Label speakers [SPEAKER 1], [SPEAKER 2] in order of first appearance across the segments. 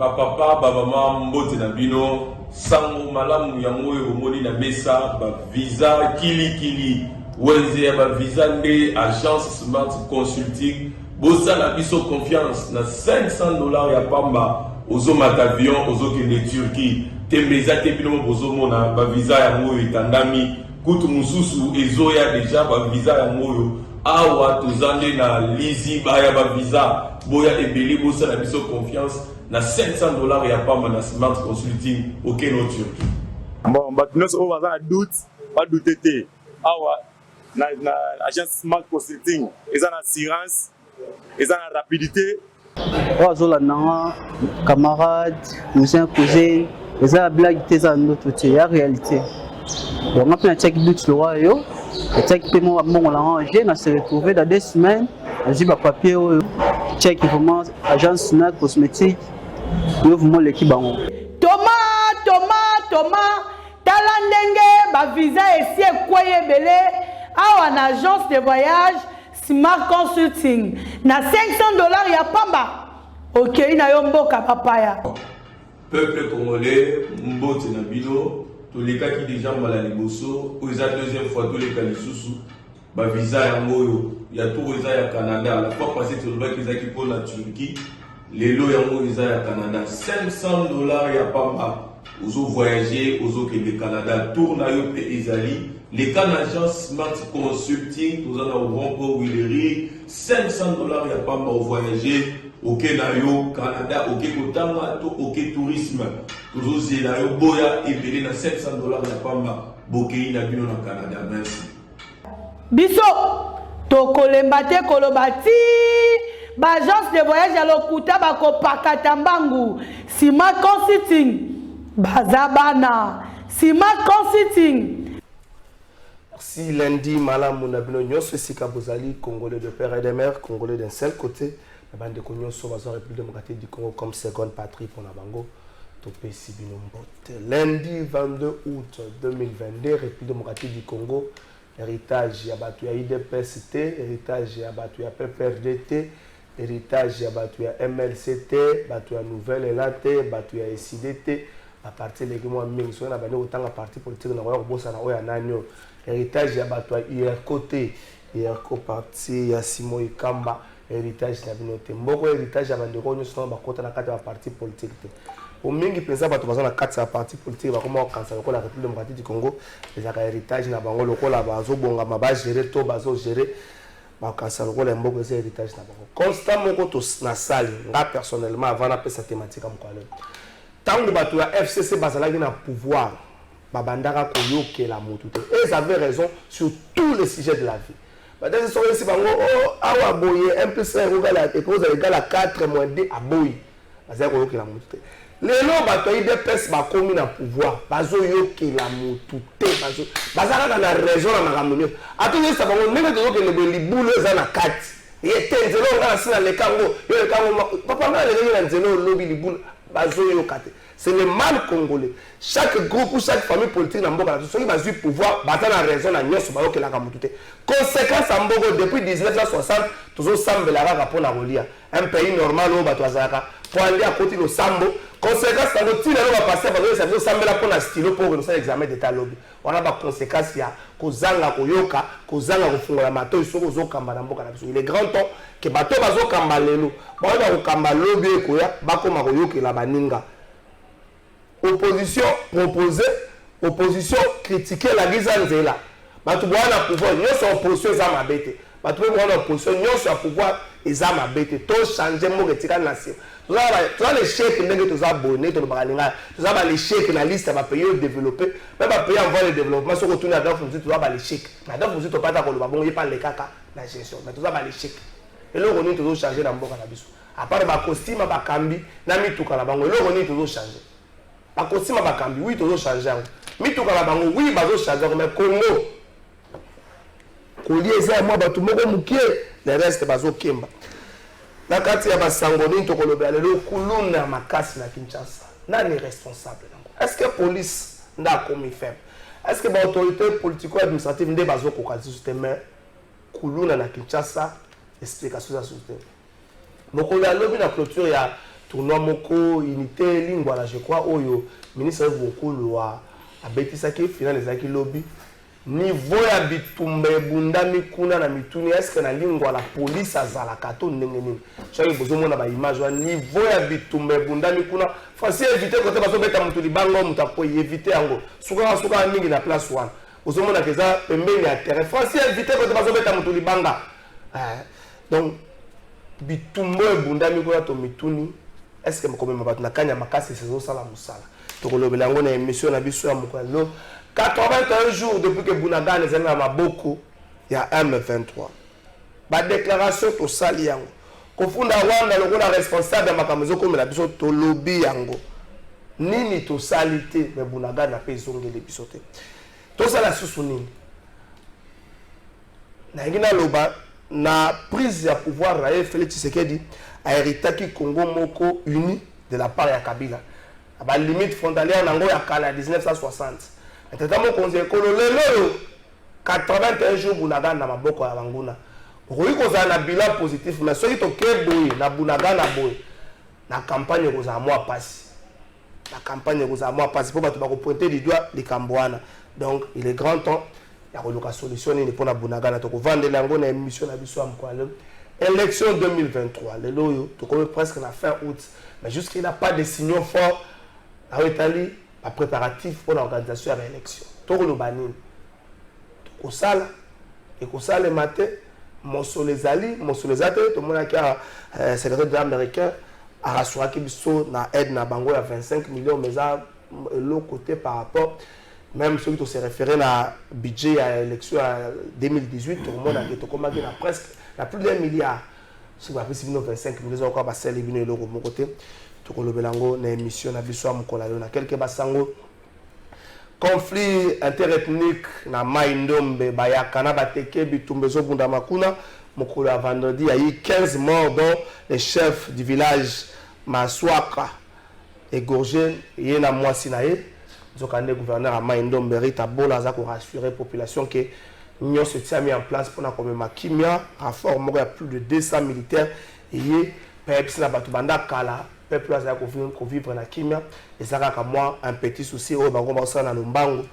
[SPEAKER 1] Papa, maman, mbote na bino, sango malamu ya moyo omoni na mesa, ba visa kili wenze ya ba visa nde agence Smart Consulting, bosa na biso confiance na $500 ya pamba, ozo matavion, ozo kende Turquie, tembeza te bino bozo mona, ba visa ya moyo itandami, kutu mususu ezo ya deja ba visa ya moyo, awa tozande na lizi ba ya ba visa, boya ebeli bosa na biso confiance, na $500 ya pamba na Smart Consulting au Kenya Turquie.
[SPEAKER 2] Bon, nous on va doute, pas douter te. Awa na agence Smart Consulting, ils ont assurance, ils ont rapidité.
[SPEAKER 3] Ozola na camarade, cousin, cousine, ils ont blague tes en notre côté, la réalité. Donc on a check doute le roi yo, check paiement on l'a rangé, on s'est retrouvé dans 2 semaines, j'ai pas papier check vraiment agence Smart Cosmétique. Thomas, Talandenge, ba visa ici Koye Belé, à une agence de voyage Smart Consulting. Na $500 ya pamba. Ok, na yomboka papaya.
[SPEAKER 1] Peuple congolais, mbote na bino, tous les cas qui déjà mal à liboso, ou la deuxième fois tous les cas les sous ba visa ya moyo, ya tout visa ya Canada, la fois passée tout le bac qui pour la Turquie. Les lots yango visa ya Canada, $500 ya pamba. Ozo voyager, ozo ke le Canada, tourna yo pe ezali. Les Canadiens Smart Consulting, tous en avons pour Willery, $500 ya pamba au voyager, ok na yo Canada, ok kotanga, ok tourisme. Tous zela yo boya et belé na $500 ya pamba, bokei na bino na Canada, merci.
[SPEAKER 4] Biso, tokolembate kolobati. Agence de voyage à l'Okuta bako pakatambangu Smart Consulting bazabana Smart Consulting.
[SPEAKER 5] Merci lundi malam munabino nyoso sika bozali congolais de père et de mère, congolais d'un seul côté, la bande de nyoso bazo République démocratique du Congo comme seconde patrie pour na bango topé sibino mbote. Lundi 22 août 2022, République démocratique du Congo, héritage ya batu ya IDPST, héritage ya batu ya PPRDT, héritage ya batu ya MLCT, batu ya Nouvelle Elate, batu ya SIDT, à partir de moi mingi so na bande otanga parti politique na ko bosa na oya nanyo. Héritage ya batu ya IRCOT, IRCO parti ya Simo Ikamba, héritage na binote. Mboko héritage ya bande ko nyoso ba kota na kati ya parti politique te. Au mingi pensa batu baza na kati ya parti politique ba koma kansa ko la République démocratique du Congo, les héritage na bango lokola bazo bonga ba gérer to bazo gérer. Constamment na salle nga personnellement avant na pesa thématique am kwale tango batu ya FCC bazalaki na pouvoir babandaka koyokela mutu te et ils avaient raison sur tous les sujets de la vie badasi so esi bango awa boye M+1 égale à 4 moins 2 aboyi bazalaki koyokela mutu te lelo bato IDPS bakomi na pouvoir bazoyokela mutu te bazalaka na raison na makambo nyonso atonyesa bango ndenge tozokende libulu eza na kati ye te nzela onga na sina lekango yo lekango papa nga lelenge na nzela olobi libulu bazoyoka te. C'est le mal congolais. Chaque groupe ou chaque famille politique dans Mboka, ceux qui ont pouvoir, battre la raison à Nyos, Bayo, Kelaka, Moutouté. Conséquence en Mbogo, depuis 1960, toujours Sambe, la rapport à Rolia. Un pays normal, au Batouazaka, pour aller à côté de Sambo. Conséquence, dans le tir, on va passer par le Sambo, Sambe, la pour un stylo pour nous faire l'examen d'état lobby. On a pas conséquence, il y a Kozanga, Koyoka, Kozanga, Kofunga, la Mato, Soko, Kamba, Mboka. Il est grand temps que Bato, Bazo, Kamba, Lelo, Bayo, Kamba, Lobby, Koya, Bako, Maroyoke, la Baninga. Opposition proposée, opposition critiquée la guise à Nzela. Batu boana pouvoir, nous sommes opposition za mabete. Batu boana opposition, nous sommes pouvoir za mabete. Tout changer mon retika nation. Tout ça les chèques n'engagent tous abonnés, tout le bagalinga. Tout ça les chèques la liste va payer développer, même pas payer envoyer le développement. Si on retourne à d'autres, tout ça les chèques. À d'autres, vous êtes pas d'accord le babon, il parle les caca la gestion. Mais tout ça les chèques. Et là on est toujours changer dans Mboka na biso. À part ma costume, ma kambi, na mi tout kala bango. Là on est toujours changer. A Kosima Bakambi, oui, tout changer. Mito Kalabango, oui, bazo changer. Mais Congo, Kolié, c'est moi, tout le monde mouké, le reste, bazo Kemba. La carte ya Basangoni, to Kolobé, le Kuluna Makasi na Kinshasa. Nani responsable? Est-ce que la police n'a commis faible? Est-ce que l'autorité politico-administrative n'a pas de système? Kuluna na Kinshasa, explication sur le système. Donc, on a lobby la clôture, il y a tournoi moko unité lingwala je crois oyo ministre Bokolo a betisaki final ezaki lobby niveau ya bitumba ebundami kuna na mituni est-ce que na lingwala police azalaka to ndenge nini chaque bozomona ba image wa niveau ya bitumba ebundami kuna fasi éviter côté bazobeta mutu libango mutu apo éviter yango suka mingi na place wana bozomona keza pembeni ya terrain fasi éviter côté bazobeta mutu libanga donc bitumba ebundami kuna to mituni est-ce que mkomema batu na kanya makasi sezo sala musala to kolobela ngo na émission na biso ya mokalo 81 jours depuis que Bunagana est à Maboko, il y a M23. La déclaration to sali yango. Kofunda Rwanda le rôle responsable de Makamezo comme la biso to lobby yango. Nini to salité mais Bunagana pe zongele bisote. To sala susu nini. Na ngina loba na prise ya pouvoir na Félix Tshisekedi a héritaki Congo moko uni de la part ya Kabila. Ba limite frontalière nango ya kala 1960. Entretanto conseil kolo lelo 81 jours Bunagana na maboko ya banguna. Okoki kozala na bilan positif mais soki toke boye na Bunagana boye na campagne kozala mwa pasi. La campagne kozala mwa pasi po bato bakopointe du doigt likambo wana. Donc il est grand temps ya koluka solution ni pour na Bunagana to kovandela yango na émission na biso am kwalo. Élection 2023 lelo yo to comme presque na fin août mais jusqu'il n'a pas de signaux forts à Italie. Un préparatif pour l'organisation de l'élection. Tout le banine. Au sale, et au sale le matin, mon solezali, tout le monde qui a secrétaire d'État américain a rassuré qu'il y a aide na bango à 25 millions, mais à l'autre côté par rapport, même ceux qui se référé à budget à l'élection 2018, tout le monde a dit qu'il y a presque plus d'1 milliard. Si vous avez 25 millions, encore passer les billets de mon côté. Kolobelango na émission na biso amukolalo na quelques basango conflit interethnique na Maindombe bayakana bateke bitumbe zo bunda makuna mokolo vendredi il y a eu 15 morts dont les chefs du village Maswaka égorgé yena mwasi na ye zokande gouverneur à Maindombe Rita Bola za ko rassurer population que Union se tient mis en place pour na comme makimia renfort moko ya plus de 200 militaires et pepsi na batu banda kala peuple a vivre na kimia et ça ka moi un petit souci au bango ba na lombango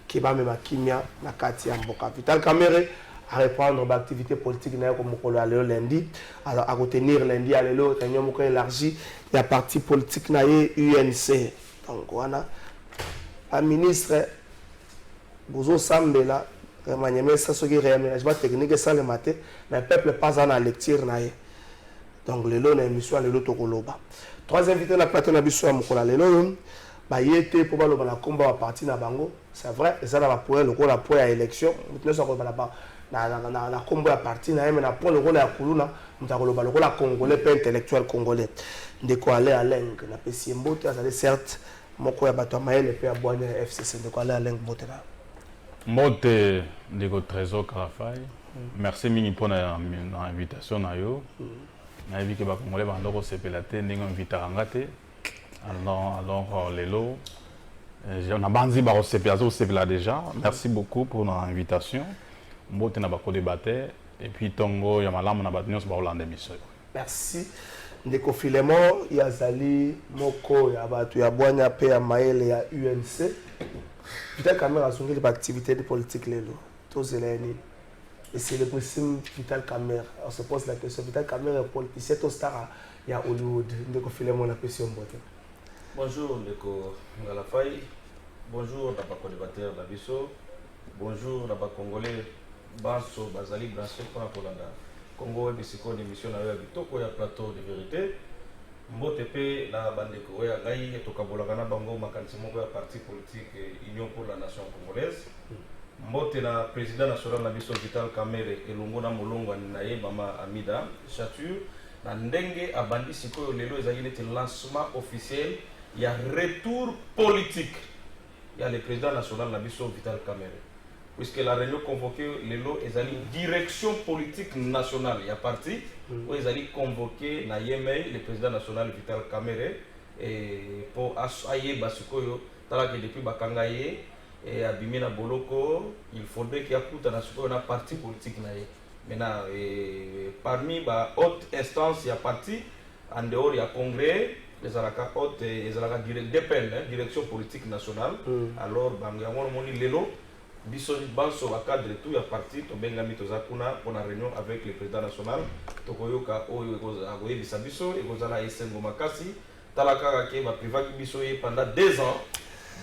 [SPEAKER 5] qui va même kimia na kati ya mboka Vital Kamerhe à reprendre l'activité politique na ko mokolo ya lelo lundi alors à retenir lundi à lelo réunion moko élargi ya parti politique na ye UNC donc wana un ministre bozo sambela manyeme ça soki réaménagement technique ça le matin mais peuple pas en lecture na ye donc lelo na émission lelo to koloba. Trois invités na plateau na biso ya mokola lelo ba yete po baloba na komba wa parti na bango c'est vrai ça na ba pour le la pour ya élection maintenant ça ko bala ba na komba ya parti na yeme na pour le la kuluna mtakoloba le la congolais pe intellectuel congolais ndeko aller à leng na pesi mbote azali certes moko ya bato maele pe abwana FCC ndeko aller à leng mbote na
[SPEAKER 6] mbote ndeko trésor Karafai merci mingi pour na invitation na yo. Je suis Congolais, je suis invité à Angate. Alors, Lelo, on a bandi déjà. Merci beaucoup pour l'invitation. Je suis débatté. Et puis, Tongo, Yamalam, on a battu
[SPEAKER 5] merci. Ndeko Filemon, Yazali, Moko, Yabatu, Yabouania, P. Maël et UNC. Vital Kamerhe a soulevé l'activité politique. Tous les et c'est le principe Vital Kamerhe. On se pose la question, Vital Kamerhe est politicien, tout star, il y a Hollywood. Ndeko Filemon, la question.
[SPEAKER 7] Bonjour Ndeko Ngalafai. Bonjour Nabako débatteur d'Abisso. Bonjour Nabako Congolais. Banso, Bazali, Branché, Polanda. Congo, Bissiko, émission à Bitoko, ya plateau de vérité. Mbotepe, la Bandeko, ya Gaï, et Tokabolagana Bango, Makansimo, parti politique Union pour la nation congolaise. Mbote na président national na biso Vital Kamerhe elongo na molongo na ye mama Amida Chature na ndenge abandi sikoyo lelo ezali neti lancement officiel ya retour politique ya le président national na biso Vital Kamerhe puisque la réunion convoquée lelo ezali direction politique nationale ya parti où ezali convoqué na yemei le président national Vital Kamerhe et pour aye basikoyo talaka depuis bakanga ye et à Bimena Boloko, il faudrait qu'il y ait un parti politique. Maintenant, parmi les hautes instances, il y a parti, en dehors, il y a congrès, les alaka haute et les alaka DPN, direction politique nationale. Alors, bangamon moni lelo, biso banso wa cadre tout ya parti to benga mitoza kuna pour la réunion avec le président national. To koyoka oyo agoye bisabiso et kozala esengo makasi talaka ke ba privat biso pendant 2 ans.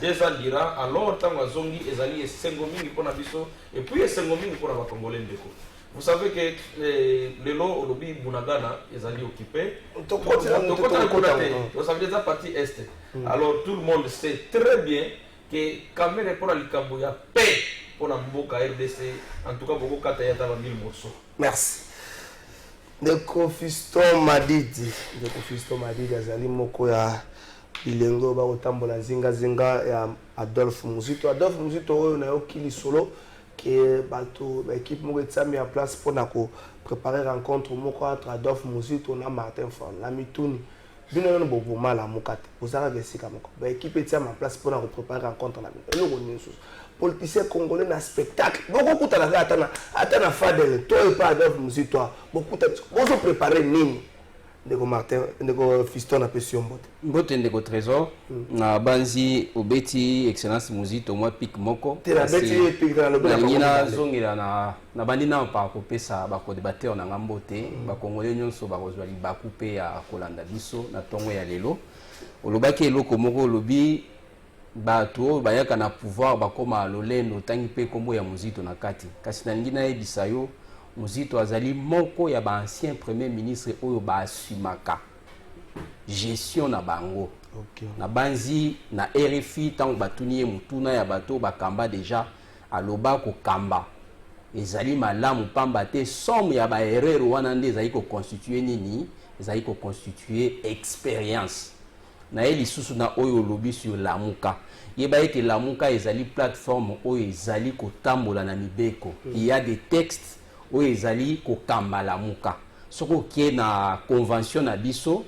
[SPEAKER 7] 2 ans dira alors tant zongi ezali esengo mingi pour na biso et puis esengo mingi pour la congolais ndeko. Vous savez que le lot au lobby Bunagana est allé occupé. Vous savez déjà partie est. Alors tout le monde sait très bien que quand même pour la Likamboya paix pour la Mboka RDC, en tout cas beaucoup Katayata va 1000 morceaux.
[SPEAKER 5] Merci. Ndeko Fiston Madidi azali moko ya bilengo ba otambola zinga ya Adolphe Muzito oyo na yokili solo que bato l'équipe moko mis en place pour préparer rencontre moko entre Adolphe Muzito na Martin Fall la mituni bino no bobo mala mokate ozaka gesika moko ba équipe etia en place pour préparer rencontre na bino eloko nyonso politicien congolais na spectacle beaucoup kuta na atana fadel toi et pas Adolphe Muzito beaucoup bozo préparer nini ndeko Martin ndeko Fiston na pesio
[SPEAKER 8] mbote ndeko Trésor na banzi obeti excellence Muzito moi pic moko
[SPEAKER 5] te na beti pic dans le
[SPEAKER 8] blanc na zongela na bandi na pa ko pesa ba ko débatteur na ngambote ba congolais nyonso ba kozwa li ba couper ya kolanda biso na tongo ya lelo olobaki eloko moko lobi bato bayaka na pouvoir bakoma lolendo tangi pe kombo ya Muzito na kati kasi na ngina ebisa yo Muzito azali moko ya ba ancien premier ministre oyo ba asumaka gestion na bango. Na banzi na RFI tant batuniye mutuna ya bato bakamba déjà aloba ko kamba ezali malamu pamba te somme ya ba erreur wana nde ezali ko constituer nini ezali ko constituer expérience na eli susu na oyo lobi sur Lamuka yeba ete Lamuka ezali plateforme oyo ezali ko tambola na mibeko il y a des textes oyo ezali ko kamba Lamuka soko ki na convention na biso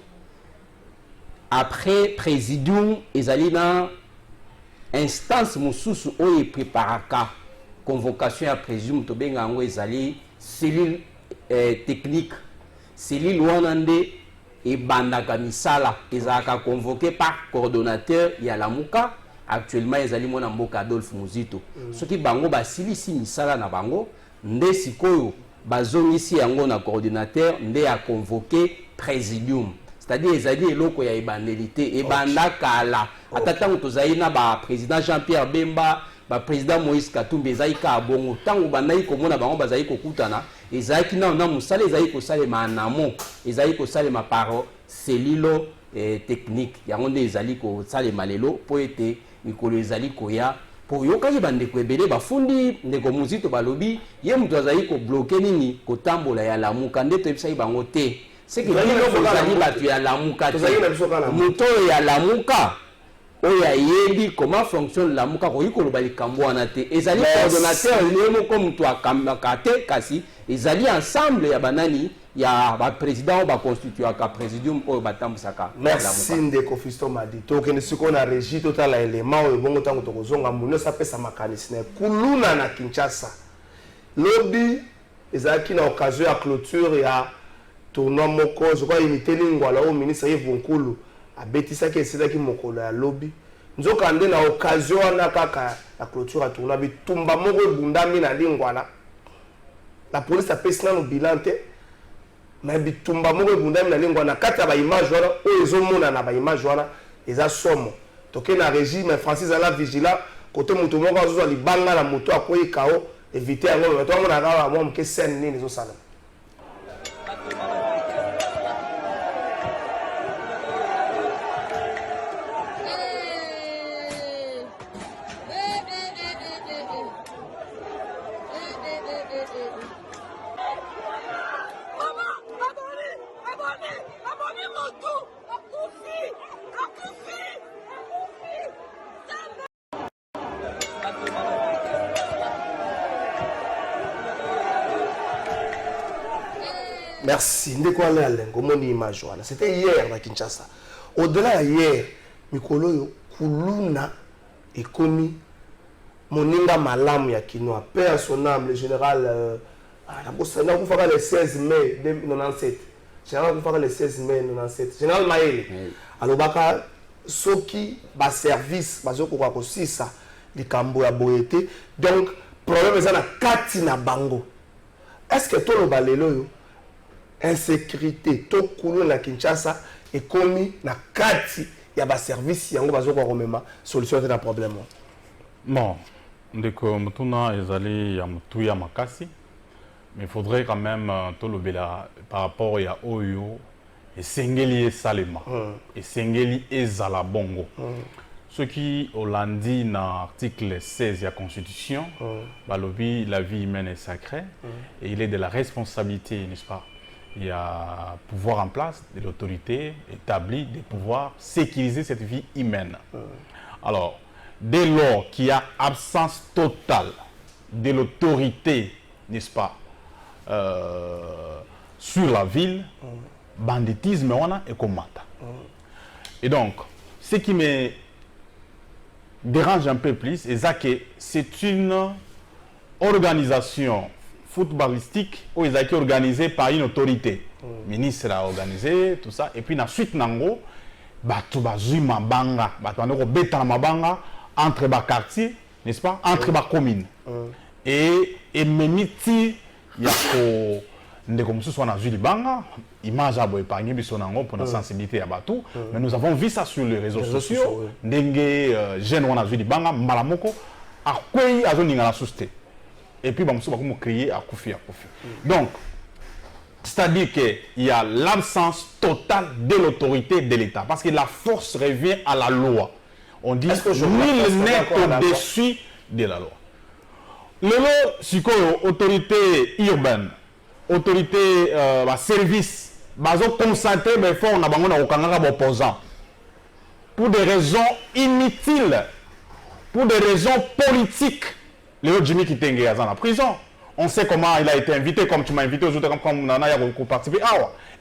[SPEAKER 8] après présidium ezali na instance mosusu oyo préparaka convocation ya présidium to benga ngo ezali cellule technique cellule wana nde ebandaka misala ezalaka convoqué par coordonnateur ya Lamuka actuellement ezali mwana mboka Adolphe Muzito soki bango basilisi misala na bango nde sikoyo bazongisi yango na coordinateur nde a convoqué présidium c'est-à-dire ezali eloko ya ebandelité ebanda kala atatango tozali na ba président Jean-Pierre Bemba ba président Moïse Katumbi ezali ka bongo tango bandai komona bango bazali kokutana ezali na musala ezali ko salema namo ezali ko salema par cellule technique yango nde ezali ko salema lelo po ete mikolo ezali koya po yokaki bandeko ebele bafundi ndeko Muzito balobi ye mutu azali ko bloquer nini kotambola ya Lamuka nde toyebisaki bango te c'est que ezali bato ya Lamuka te mutu ya Lamuka oyo ayebi comment fonctionne Lamuka koyi koloba likambo wana te ezali coordonnateur ye moko mutu akambaka te kasi ezali ensemble ya banani ya ba président ba constituaka présidium oyo batambusaka.
[SPEAKER 5] Merci ndeko Fiston Madidi tokende siko na régie total la élément oyo bongo tango tokozonga muno sa pesa makanisi na kuluna na Kinshasa lobby ezaki na occasion ya clôture ya tournoi moko je crois imité lingwala au ministre Yves Bonkulu abetisaki esilaki mokolo ya lobby nzoka nde na occasion na kaka la clôture ya tournoi bitumba moko ebundami na lingwala la police apesi nano bilan te mais bitumba moko ebundami na lingwala na kati ya baimage wana oyo ezomona na baimage wana eza somo toke na régie mais Francis ala vigilant kote moto moko azozwa libanga na moto akoyika o éviter yango mais toamona kaka mwa moke scène nini ezosala. Merci. C'était hier à Kinshasa. Au-delà hier, Mikolo Kuluna et Komi Moninga Malam ya Kinoa, père son âme, le général le 16 mai 1997. général Koufaka le 16 mai 97 général Maele alobaka soki ba service bazokoka kosisa likambo ya boyete donc problème eza na kati na bango. Est-ce que toloba lelo yo insécurité to kulo na Kinshasa ekomi na kati ya ba service yango bazokoka komema solution na problème?
[SPEAKER 6] Bon, ndeko mutuna ezali ya mutu ya makasi, mais il faudrait quand même tout le bela par rapport à Oyo et Sengeli et Salema et Sengeli et Zalabongo. Ce qui au lundi dans l'article 16 de la Constitution, balobi la vie humaine est sacrée et il est de la responsabilité, n'est-ce pas? Il y a pouvoir en place de l'autorité établie de pouvoir sécuriser cette vie humaine. Alors, dès lors qu'il y a absence totale de l'autorité, n'est-ce pas, sur la ville, banditisme et combat. Et donc, ce qui me dérange un peu plus, c'est une organisation footballistique où ils ont été organisés par une autorité. Le ministre a organisé tout ça, et puis ensuite, nango, batu bazui mabanga, batu anoko beta mabanga entre les quartiers, n'est-ce pas, entre les communes. Et memiti yako ndeko mususu wana zui libanga, image abo épargné biso nango pour la sensibilité à batu, mais nous avons vu ça sur les réseaux sociaux, ndenge jeune wana zui libanga malamoko akwei azoninga la souste. Et puis bamusu bakomo crier akufi. Donc c'est-à-dire qu'il y a l'absence totale de l'autorité de l'État. Parce que la force revient à la loi. On dit nul n'est au-dessus de la loi. Le lot, c'est quoi? Autorité urbaine, autorité service, bazo concentré, mais faut on a besoin opposant. Pour des raisons inutiles, pour des raisons politiques, le Jimmy qui est en prison. On sait comment il a été invité, comme tu m'as invité aux autres, comme Nana a participé.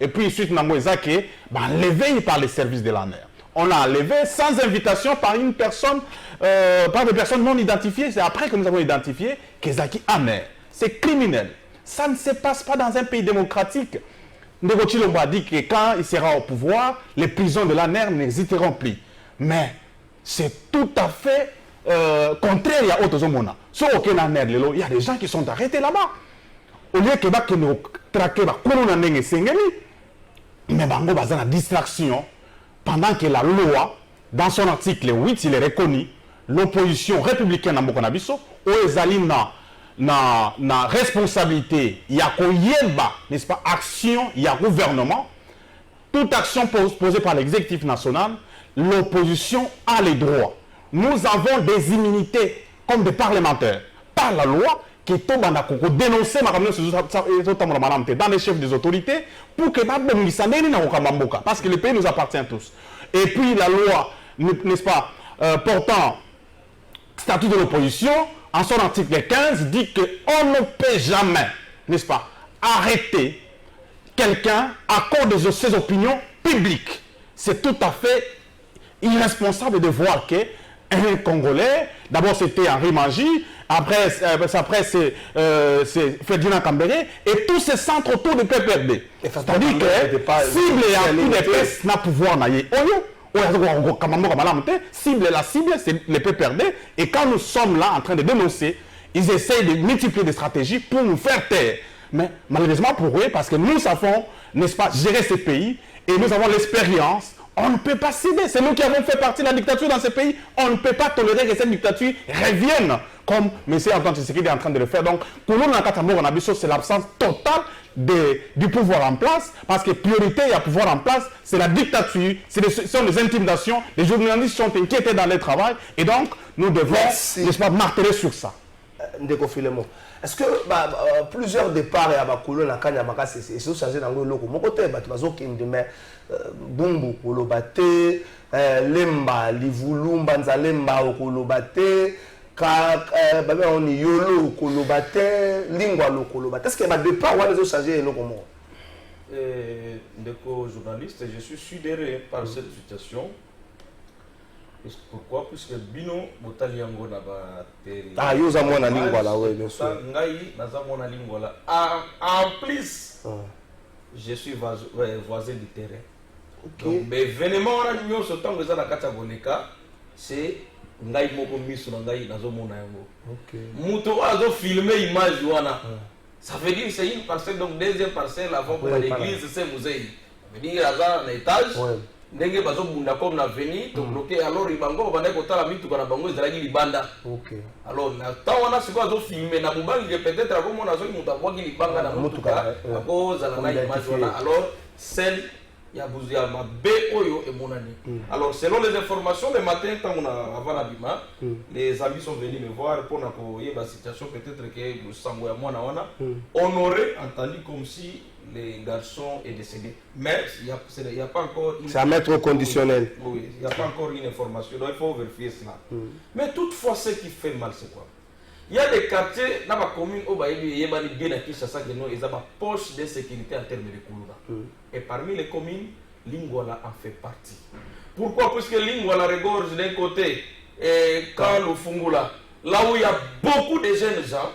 [SPEAKER 6] Et puis ensuite, on a enlevé par les services de l'ANER. On l'a enlevé sans invitation par une personne, par des personnes non identifiées. C'est après que nous avons identifié Kezaki Amer. C'est criminel. Ça ne se passe pas dans un pays démocratique. Ndegotilo a dit que quand il sera au pouvoir, les prisons de l'ANER n'hésiteront plus. Mais c'est tout à fait contraire à Otozomona. Il y a des gens qui sont arrêtés là-bas. Au lieu que nous traquons, mais bango baza na distraction pendant que la loi, dans son article 8, il est reconnu, l'opposition républicaine na mboka na biso, ezali na responsabilité, il y a koyeba, n'est-ce pas, action, il y a gouvernement, toute action posée par l'exécutif national, l'opposition a les droits. Nous avons des immunités comme des parlementaires par la loi qui tombent à dénoncer dans les chefs des autorités pour que parce que le pays nous appartient tous. Et puis la loi, n'est-ce pas, portant statut de l'opposition, en son article 15, dit qu'on ne peut jamais, n'est-ce pas, arrêter quelqu'un à cause de ses opinions publiques. C'est tout à fait irresponsable de voir que un Congolais, d'abord c'était Henri Mangi, après c'est Ferdinand Kambere, et tous ces centres autour du PPRD. C'est-à-dire que cible et appui des PES n'a pouvoir naïe. Cible la cible, c'est le PPRD, et quand nous sommes là en train de dénoncer, ils essayent de multiplier des stratégies pour nous faire taire. Mais malheureusement pour eux, parce que nous savons, n'est-ce pas, gérer ces pays, et nous avons l'expérience. On ne peut pas céder. C'est nous qui avons fait partie de la dictature dans ce pays. On ne peut pas tolérer que cette dictature revienne comme M. Antoine Tshisekedi est en train de le faire. Donc, pour nous, c'est l'absence totale du pouvoir en place. Parce que priorité, il y a pouvoir en place, c'est la dictature, ce sont les intimidations. Les journalistes sont inquiétés dans leur travail. Et donc, nous devons, n'est-ce pas, marteler sur ça.
[SPEAKER 5] Ndeko Filemo. Est-ce que plusieurs départs à Bakolo na Kanyamaka c'est changé dans le logo. Mon côté, bazo qui me Bumbu Kolobate, Lemba, Livulumba, Nzalemba Kolobate, on y Yolo Kolobate, Lingua Kolobate. Est-ce que les départs ont changé le logo?
[SPEAKER 7] Ndeko journaliste, je suis sidéré par cette situation. Pourquoi? Puisque Bino Botali yango na ba télé.
[SPEAKER 5] Ah, yo za mona lingua là, oui, bien sûr.
[SPEAKER 7] Ngai na za mona lingua là. En plus, je suis voisin du terrain. Donc, mais événement on a mis ce temps que ça la kata boleka, c'est ngai moko miso na ngai nazo mona yango. Muto azo filmer image wana. Ça veut dire c'est une parcelle, donc deuxième parcelle avant pour l'église c'est musée. Ça veut dire à un étage. Ndenge bazo bunda comme na veni to bloquer alors ibango banda ko tala mitu kana bango ezalaki libanda. Alors na temps wana siko azo filmer na mubangi peut-être ako mona zo mutu akwaki libanga na mutuka ako zala na image wana. Alors celle ya buzia mabe oyo et monani. Alors selon les informations le matin quand on a avant l'abima, les amis sont venus me voir pour na ko yeba situation peut-être que le sango ya mwana wana on aurait entendu comme si les garçons est décédé. Mais il n'y a pas encore...
[SPEAKER 5] C'est à mettre au conditionnel.
[SPEAKER 7] Oui, il n'y a pas encore une information. Donc il faut vérifier cela. Mais toutefois, ce qui fait mal, c'est quoi? Il y a des quartiers dans ma commune où il y a bien à Kinshasa qui ont une poche de sécurité en termes de Koulouna. Et parmi les communes, Lingwala en fait partie. Pourquoi? Parce que Lingwala regorge d'un côté, et quand le Fungula, là où il y a beaucoup de jeunes gens,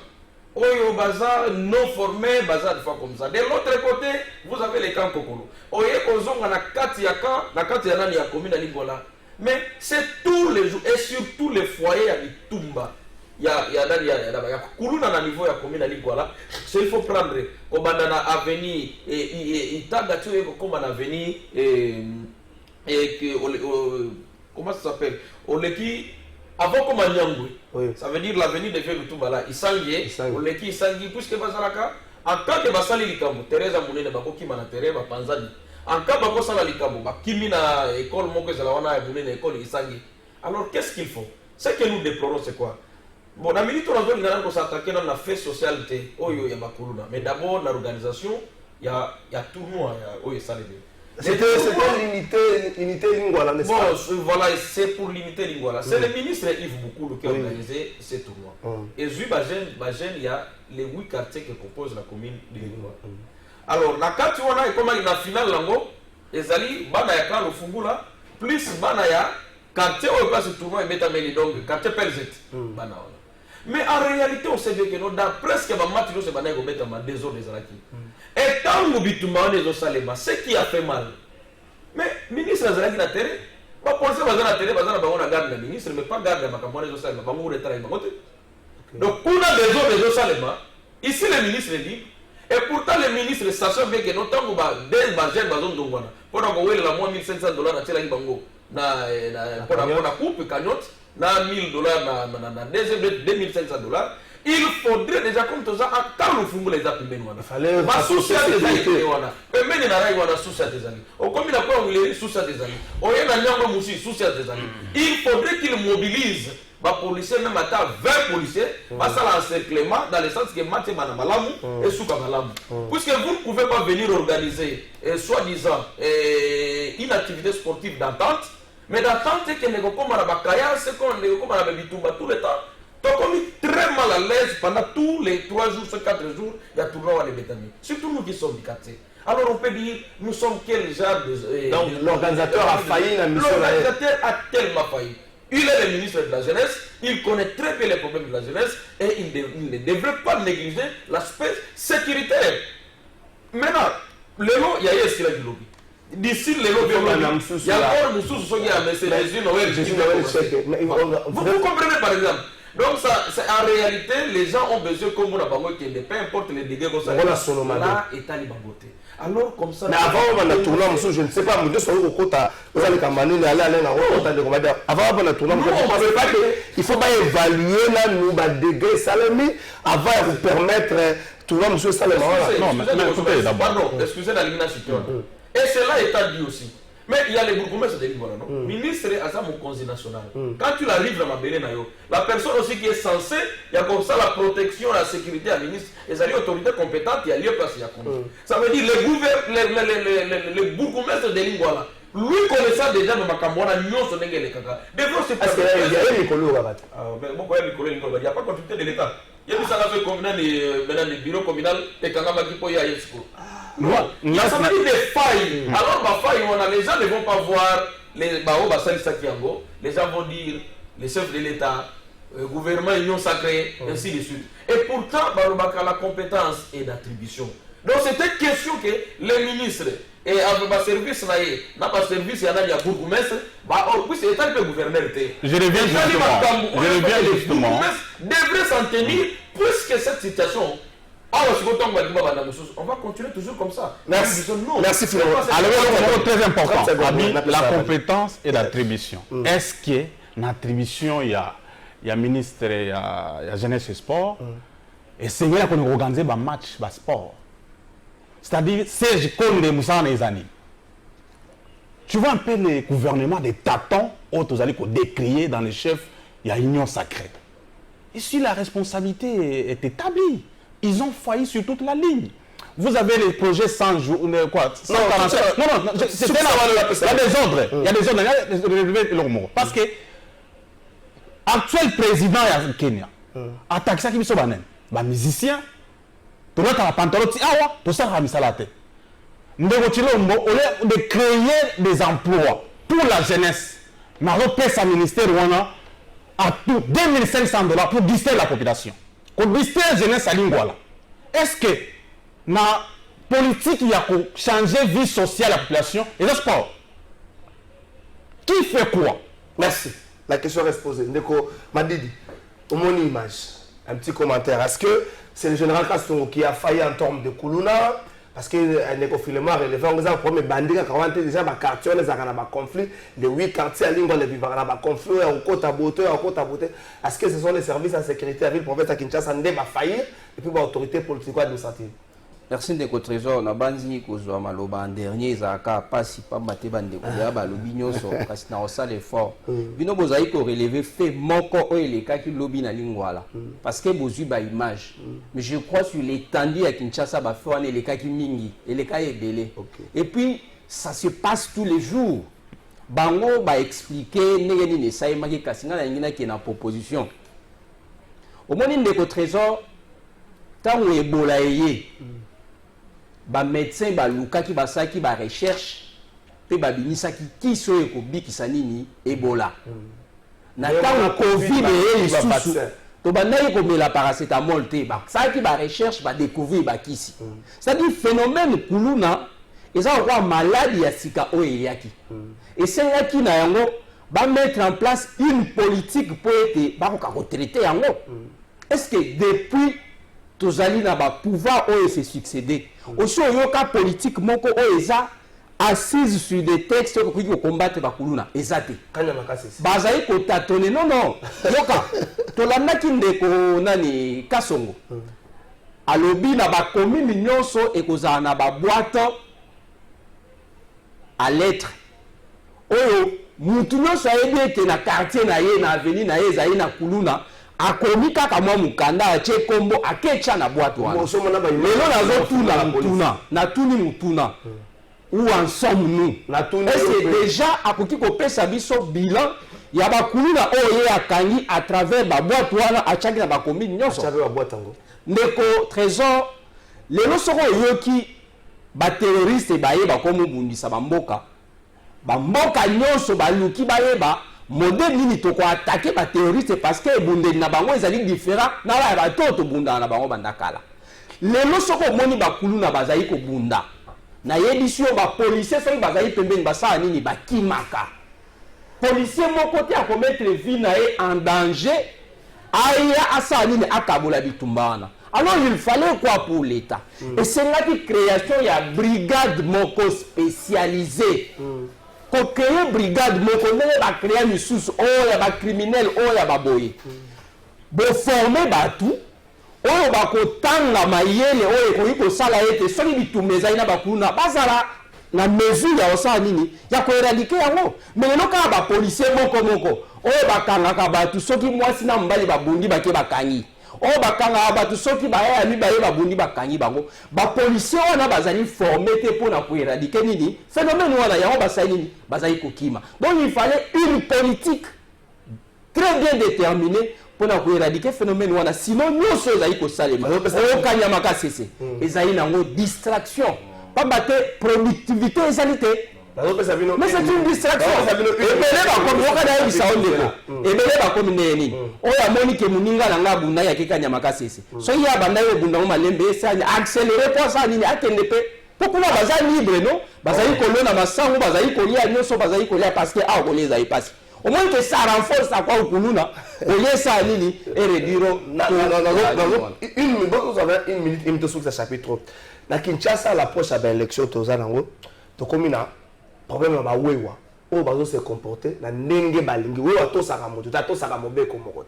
[SPEAKER 7] Oyo bazar non formé, bazar de fois comme ça. De l'autre côté, vous avez les camps Kokolo. Oye Kozonga na kati ya camp, na kati ya nani ya commune Lingwala. Mais c'est tous les jours et surtout les foyers à Bitumba. Il y a Koulouna na niveau ya commune Lingwala. C'est il faut prendre comme na avenue et Itaga tu es comme na avenue et comment ça s'appelle? Oleki avant comme Nyangwe. Ça veut dire l'avenir de faire tout bala. Isangie, Oleki Isangi, puisque Bazalaka, en tant que Basali Likambo, Teresa Mounene Bakoki Manatere, Panzani, en cas de Basala Likambo, Bakimi na école Moko Zalawana et Mounene école Isangi. Alors qu'est-ce qu'il faut? Ce que nous déplorons, c'est quoi? Bon, dans la minute, on a besoin de s'attaquer dans la fête socialité, Oyo Yabakuruna. Mais d'abord, dans l'organisation, il y a tournoi, Oyo Salé.
[SPEAKER 5] C'était l'unité Lingwala, n'est-ce pas?
[SPEAKER 7] Bon, voilà, c'est pour l'unité Lingwala. C'est le ministre Yves Boukulu qui a organisé ces tournois. Et Zui Bajen, il y a les 8 quartiers qui composent la commune de Lingwala. Alors, la carte, on a comme la finale, Ezali, Banayaka, le Fungula, plus Banaya, quartier où il passe ce tournoi et Metameli, donc quartier Pelzet. Mais en réalité, on sait bien que dans presque ma matinée, c'est Banaya qui met 2 heures des Alaki. Et tant que nous avons des Salema, ce qui a fait mal. Mais le ministre a dit la télé, pas penser à la télé, parce qu'on a gardé le ministre, mais pas gardé ma campagne des Salema, pas mourir de travail. Donc, on a des Salema, ici le ministre dit, et pourtant le ministre, sachant bien que notamment des bajets, bazon d'Ongwana, pendant qu'on a la moins $1,500 à Télé Bango, pour la coupe, cagnotte, na $1,000, na $2,500. Il faudrait déjà comme tout ça, quand le fumble les appels, il fallait ma souci à des années. Mais il y a souci à des années. Au comme il a pas oublié souci à des années. Au y a un souci à des années. Il faudrait qu'il mobilise les policiers, même à 20 policiers, parce à l'encerclement dans le sens que Maté Manamalamu et Souka Malamu. Puisque vous ne pouvez pas venir organiser, soi-disant, une activité sportive d'entente, mais d'entente que les gens comme la Bakaya, c'est qu'on les gens comme la Bitumba tout le temps. Donc on est très mal à l'aise pendant tous les 3 jours, 4 jours, il y a tournoi à l'Ébétami. Surtout nous qui sommes du quartier. Alors on peut dire, nous sommes quel genre de...
[SPEAKER 5] Donc l'organisateur a failli la mission.
[SPEAKER 7] L'organisateur a tellement failli. Il est le ministre de la jeunesse, il connaît très bien les problèmes de la jeunesse et il ne devrait pas négliger l'aspect sécuritaire. Maintenant, le lot, il y a eu ce lobby. D'ici le lobby, il y a encore nous sous qui a vous comprenez par exemple? Donc ça, en réalité, les gens ont besoin comme on a besoin de peu importe les dégâts qu'on s'est là est à l'Ibangoté. Alors comme ça.
[SPEAKER 5] Mais avant on a tourné je ne sais pas, mais sur le côté, vous allez campagne aller avant on a tourné, il faut pas évaluer là nous dégâts salami avant de vous permettre tourner monsieur Salama.
[SPEAKER 7] Non, mais écoutez d'abord. Excusez la ligne citoyenne. Et cela est dit aussi. Mais il y a les bourgmestres de Lingwala, non? Ministre Azam au conseil national. Quand tu arrives dans ma belle la personne aussi qui est censée, il y a comme ça la protection, la sécurité à ministre, et ça dit autorité compétente, il y a lieu place, il y a comme ça. veut dire les bourgmestres de Lingwala, lui connaissant déjà de Makambouana, nous sommes les caca. Des fois, c'est pas ça.
[SPEAKER 5] Il y a un Nicolo là-bas.
[SPEAKER 7] Il n'y a pas de continuité de l'État. Il y a des salariés communaux, des bureaux communaux, et Kangama qui peut y aller. Non, ça veut dire des failles. Alors, les gens ne vont pas voir les les gens vont dire les chefs de l'État, le gouvernement union sacrée, ainsi de suite. Et pourtant, la compétence est d'attribution. Donc c'était question que les ministres et avec le service là, n'a pas service, il y en a des bourgmestres, oui c'est l'état du gouverneur.
[SPEAKER 6] Je reviens justement.
[SPEAKER 7] Devrait s'en tenir puisque cette situation. On va continuer toujours comme ça.
[SPEAKER 5] Merci. Merci Philomène.
[SPEAKER 6] Alors, très important, la compétence et l'attribution. Est-ce que l'attribution, il y a ministre, il y a jeunesse et sport, et c'est là qu'on organise un match de sport. C'est-à-dire, c'est comme les moussans les années. Tu vois un peu le gouvernement des tâtons, autres allez décrier dans les chefs, il y a union sacrée. Ici, la responsabilité est établie. Ils ont failli sur toute la ligne. Vous avez les projets 100 jours, quoi 147. Non, c'était il y a des ordres. Il y a des ordres. Parce que l'actuel président du Kenya attaque ça qui me sauve. Les musiciens, tout le monde a pantalon, tout ça a mis ça la tête. Au lieu de créer des emplois pour la jeunesse, nous avons payé un ministère à tout $2500 pour distraire la population. Pour distraire la jeunesse à Lingwala. Est-ce que dans la politique, il y a changer la vie sociale de la population et le sport? Qui fait quoi?
[SPEAKER 5] Merci. La question reste posée. Ndeko Madidi, au moins une image, un petit commentaire. Est-ce que c'est le général Kastongo qui a failli en termes de Kuluna? Parce que Ndeko Filemar relevé en disant que les bandits qui ont déjà des quartiers, les conflits, les 8 quartiers à Lingwa, les vivants, les conflits, au côté à beauté, au côté à beauté. Est-ce que ce sont les services de sécurité à ville province à Kinshasa qui va faillir et puis l'autorité politique administrative?
[SPEAKER 8] Merci Ndeko Trésor. Na banzi kozwa maloba en dernier zaka pasi pa mate bande ko ya balobi nyonso kasi na osala effort. Bino bozali ko relever fait moko o eleka ki lobi na Lingwala parce que bozui ba image. Mais je crois sur l'étendue à Kinshasa ba fait on eleka ki mingi, eleka ebele. Et puis ça se passe tous les jours. Bango ba expliquer ndenge nini saima ki kasinga na ngina ki na proposition. Au moni Ndeko Trésor tango ebola eye. Ba médecin ba luka ki ba saki ba recherche pe ba binisa ki so eko bikisa nini Ebola na tango Covid e lisusu to ba nayi ko mela paracétamol te ba saki ba recherche ba découvrir ba kisi c'est-à-dire phénomène kuluna eza kwa maladie ya sika o eyaki et c'est qui na yango ba mettre en place une politique pour être ba ko traiter yango. Est-ce que depuis tozali na ba pouvoir o se succéder aussi oyoka politique moko o eza assise sur des textes qui combattre ba kuluna ezate bazali ko tâtonner non yoka tolanda kindeko nani Kasongo alobi na ba commune nyonso ekozala na ba boîte à lettres oyo mutu nyonso ayebi ete na quartier na ye na avenue na ye ezali na kuluna akomi kaka mwa mukanda atie kombo akecha na boîte wana lelo nazotuna mutuna natuni mutuna où en sommes-nous? Est-ce déjà akoki kopesa biso bilan ya bakuluna oyo akangi à travers ba boîte wana achaki na bakomi nyonso Ndeko Trésor lelo soko yoki ba terroriste bayeba komo bundisa bamboka nyonso baluki bayeba modèle nini to ko attaquer ba terroriste parce que bundeli na bango ezali différent na ba toto bunda na bango bandakala lelo soko moni bakuluna bazali ko bunda na yebisio ba policier soki bazali pembeni basala nini bakimaka policier moko te akomettre vie na ye en danger aya asala nini akabola bitumba wana. Alors il fallait quoi pour l'État? Et c'est là que création il y a brigade moko spécialisée pour créer brigade moko ndenge ba créer misusu oyo ya ba criminel oyo ya baboye bo former batu oyo bakotanga mayele oyo ekoki kosala ete soki bitumba ezali na bakuna bazala na mesure ya osala nini ya koéradike yango. Mais lelo kaka bapolisier moko oyo bakangaka batu soki mwasi na mobali babundi bake bakangi oyo bakangaka batu soki bayaya mibaye babundi bakangi bango bapolisier wana bazali formé te mpona koéradike nini phénomène wana yango basali nini bazali kokima. Donc il fallait une politique très bien déterminée pour éradiquer le phénomène wana sinon nyonso ezali kosalema okanyamaka sese ezali nango distraction pamba te productivité ezali te Mais c'est une distraction. Ebele bakomi neni. Oya moni ke muninga na ngabu na ya kika nyama kasese. So ya banda yo bunda mo malembe sanya accélérer pour ça nini atende pe. Pourquoi baza libre non? Baza ikolo na masango baza ikolia nyoso baza ikolia parce que a koleza y passe. Au moins que ça renforce à quoi okuluna. Oye ça nini et rediro
[SPEAKER 5] une minute sur ce chapitre. Na Kinshasa l'approche à l'élection tozanango. To komina problème ba wewa. O bazo se comporter na ndenge balingi wewa to saka moto to saka mobeko moko.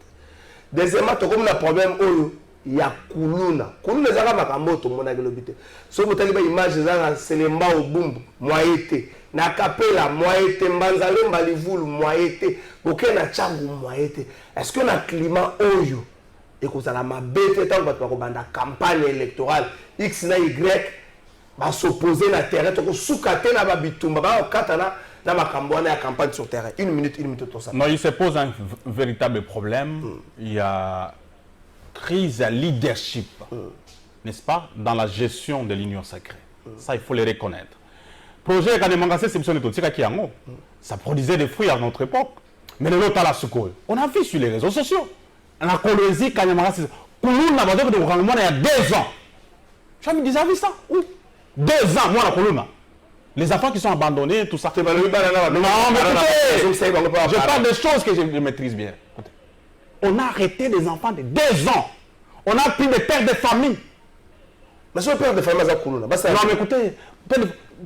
[SPEAKER 5] Deuxièmement to komina problème oyo ya kuluna ezaka makambo to mona kelobite. So botali ba image ezaka selemba obumbu moyete na kapela moyete mbanzale mbalivulu moyete bokena changu moyete. Est-ce que na climat oyo ekozala mabete tant bato bakobanda campagne électorale X na Y va s'opposer na terrain to sukate na babitumba ba okatana na makambo na campagne sur terrain. Une minute tout ça.
[SPEAKER 6] Non, il se pose un véritable problème. Il y a crise à leadership, n'est-ce pas, dans la gestion de l'union sacrée. Ça, il faut le reconnaître. Projet Kanemangasé, ça produisait des fruits à notre époque. Mais le lot à la secours. On a vu sur les réseaux sociaux. La Colombie, Kanemangasé, il y a 2 ans. Je me disais, vu ça où 2 ans, moi, la Colombie. Les enfants qui sont abandonnés, tout ça. Non, mais écoutez, je parle des choses que je maîtrise bien. On a arrêté des enfants de 2 ans. On a pris des pères de famille.
[SPEAKER 5] Mais ce père de famille, c'est
[SPEAKER 6] non, mais écoutez,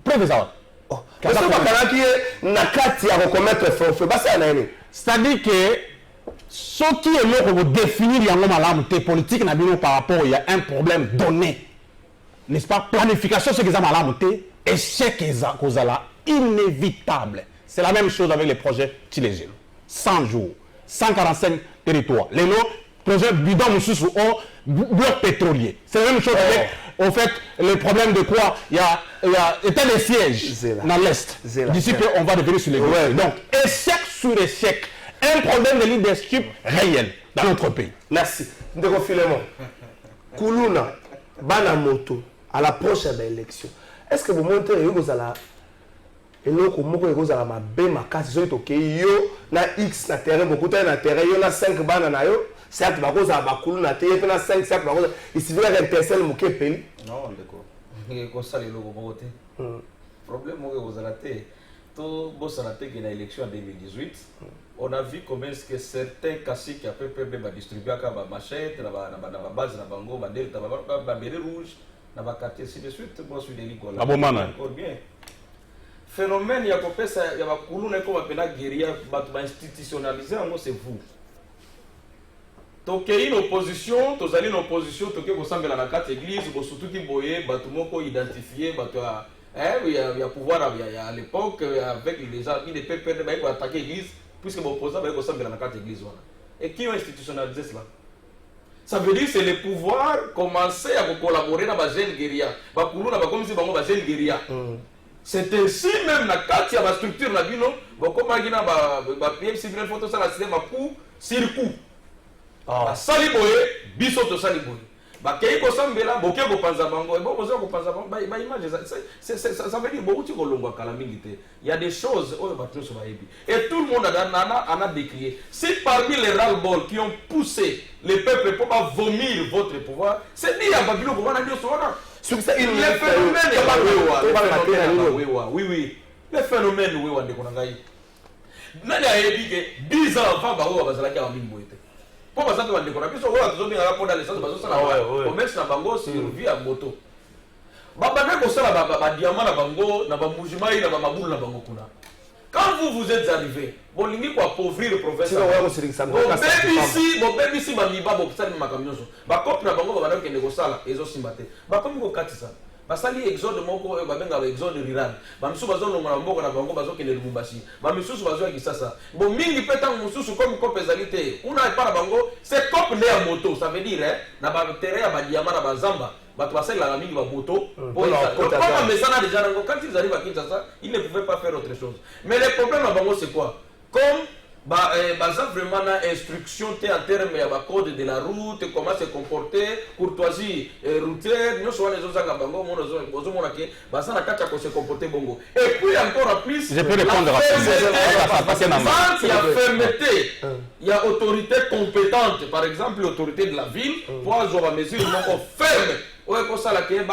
[SPEAKER 6] preuve ça. C'est-à-dire que ce qui est là pour définir la politique par rapport, il y a un problème donné. N'est-ce pas? Planification, c'est qu'ils ont mal échec inévitable. C'est la même chose avec les projets Tilégil. 100 jours, 145 territoires. Les projets bidon au bloc pétrolier. C'est la même chose avec, en fait, le problème de quoi il y a des sièges dans l'Est. D'ici peu, on va devenir sur les gauches. Donc, échec sur échec. Un problème de leadership réel dans notre pays.
[SPEAKER 5] Merci. Ndeko Filemon. Kuluna, Banamoto, à l'approche de l'élection. Est-ce que vous montrez que la eloko moko ekozala mabe makasi so to yo na X na terrain beaucoup na terrain yo na 5 bana na yo certes bakozala bakulu na te na 5 certes bakozala ici vient intercelle moke peli
[SPEAKER 7] non ndeko ngeko sala eloko moko te problème moko ekozala te to bosala te que na élection en 2018 on a vu comment est-ce que certains caciques à PPB ba distribuer ka ba machette na ba base na bango ba delta ba béret rouge na ba quartier ainsi de suite moi suis délit quoi encore bien phénomène ya kopesa ya bakuluna ko bapena guerrier bato ba institutionnaliser ngo c'est vous toke une opposition tozali une opposition toke ko sambela na carte église bo surtout ki boye bato moko identifier bato il y a pouvoir à l'époque avec les gens qui des PPD ba ko attaquer église puisque l'opposant va ko sambela na carte église wana et qui ont institutionnalisé cela. Ça veut dire que c'est le pouvoir commencer à collaborer dans les jeunes guerriers. Bakuluna ba comme si bango ba jeunes guerriers. C'est ainsi même la carte ya ba structure na bino bokoma gina ba PMC bien photo ça la cinéma coup circuit. Ah sali boye biso to sali boye. Ba kei ko sambela boke ko panza bango et bon bozo ko panza bango ba image ça veut dire beaucoup ti ko longwa kala mingi te. Il y a des choses oyo ba tous ba yebi. Et tout le monde a décrié. Si parmi les ras-le-bol qui ont poussé les peuples pour pas vomir votre pouvoir, c'est dit à Babylone pour wana dio sona. Les phénomènes oui. Les phénomènes oui de konangai. Nani a yebi que 10 ans avant ba oyo bazala ki amimbo ete. Pour ça que on a biso oyo tozobi na ponda l'essence bazo sala commerce na bango survie à moto. Babane ko sala ba diamant na bango na ba mujimai na ba mabulu na bango kuna. Quand vous êtes arrivé, bolingi ko appauvrir le province. Bon BBC ba miba bo tsali makamyoso. Ba cop na bango ba na kende ko sala ezo simbate. Ba komi ko katisa. Basali exode moko babenga exode rural bamisu bazolonga na mboka na bango bazokende Lubumbashi bamisusu bazoya Kisasa bo mingi peta mususu comme kope ezalité una para bango c'est cop ne ya moto ça veut dire na ba terrain ya ba diamant na bazamba bato basali la mingi ba moto pour comme mesana déjà quand ils arrivent à Kinshasa ils ne pouvaient pas faire autre chose mais le problème à bango c'est quoi comme baza vraiment na instruction en termes ya code de la route, comment se comporter, courtoisie routière, nous sommes les autres bango, on que baza na kata se comporter bongo. Et puis encore en plus,
[SPEAKER 6] je peux répondre
[SPEAKER 7] il y a fermeté, il y a autorité compétente, par exemple l'autorité de la ville, pour avoir mesure non ferme. Ouais, comme ça, la qui est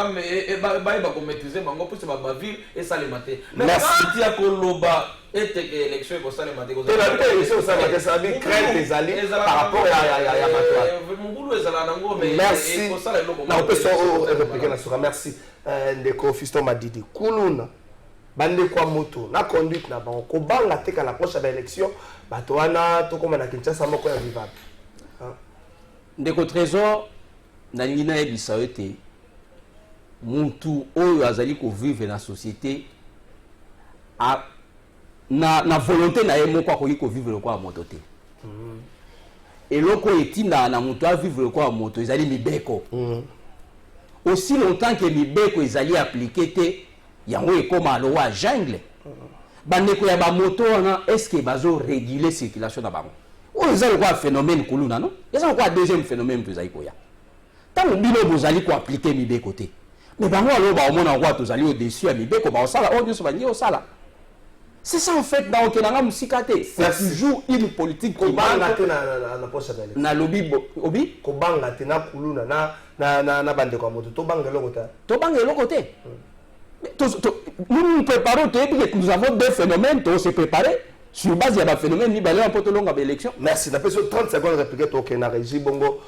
[SPEAKER 7] maîtriser mango pour se ville et ça les mater. Mais quand il y a Koloba et élection comme ça les mater.
[SPEAKER 5] Et la élection ça va ça veut créer des alliés par rapport à merci. Non, on peut se répliquer là sur merci. Ndeko Fiston Madidi. Kuluna. Bande kwa moto na conduite na bango ko banga te kala prochaine élection bato wana to comme na Kinshasa moko ya vivable.
[SPEAKER 8] Ndeko Trésor na ngina ebisa ete muntu oyo azali ko vivre na société na volonté na ye moko akoki ko vivre kwa moto te. Eloko etinda na muntu a vivre kwa moto ezali mibeko. Aussi longtemps que mibeko ezali appliqué te yango ekoma loi jungle. Bandeko ya ba moto wana est-ce que bazo réguler circulation na bango? O ezali quoi phénomène kuluna non? Ezali quoi deuxième phénomène ezali koya. Tant bino bozali ko appliquer mibeko te. Mais bango alo ba omona kwa tozali au-dessus ya mibeko ba osala o nyoso bangi osala. C'est ça en fait dans Okenanga Musikate. C'est toujours une politique qui
[SPEAKER 5] banga te na prochaine élection.
[SPEAKER 8] Na lobby obi
[SPEAKER 5] ko banga te na kuluna na bande kwa moto to banga loko ta.
[SPEAKER 8] To banga loko te. Nous nous préparons que nous avons deux phénomènes, on s'est préparé sur base de phénomène ni balé en poto longa élection.
[SPEAKER 5] Merci. Na peso 30 secondes répliquer to Okena régie bongo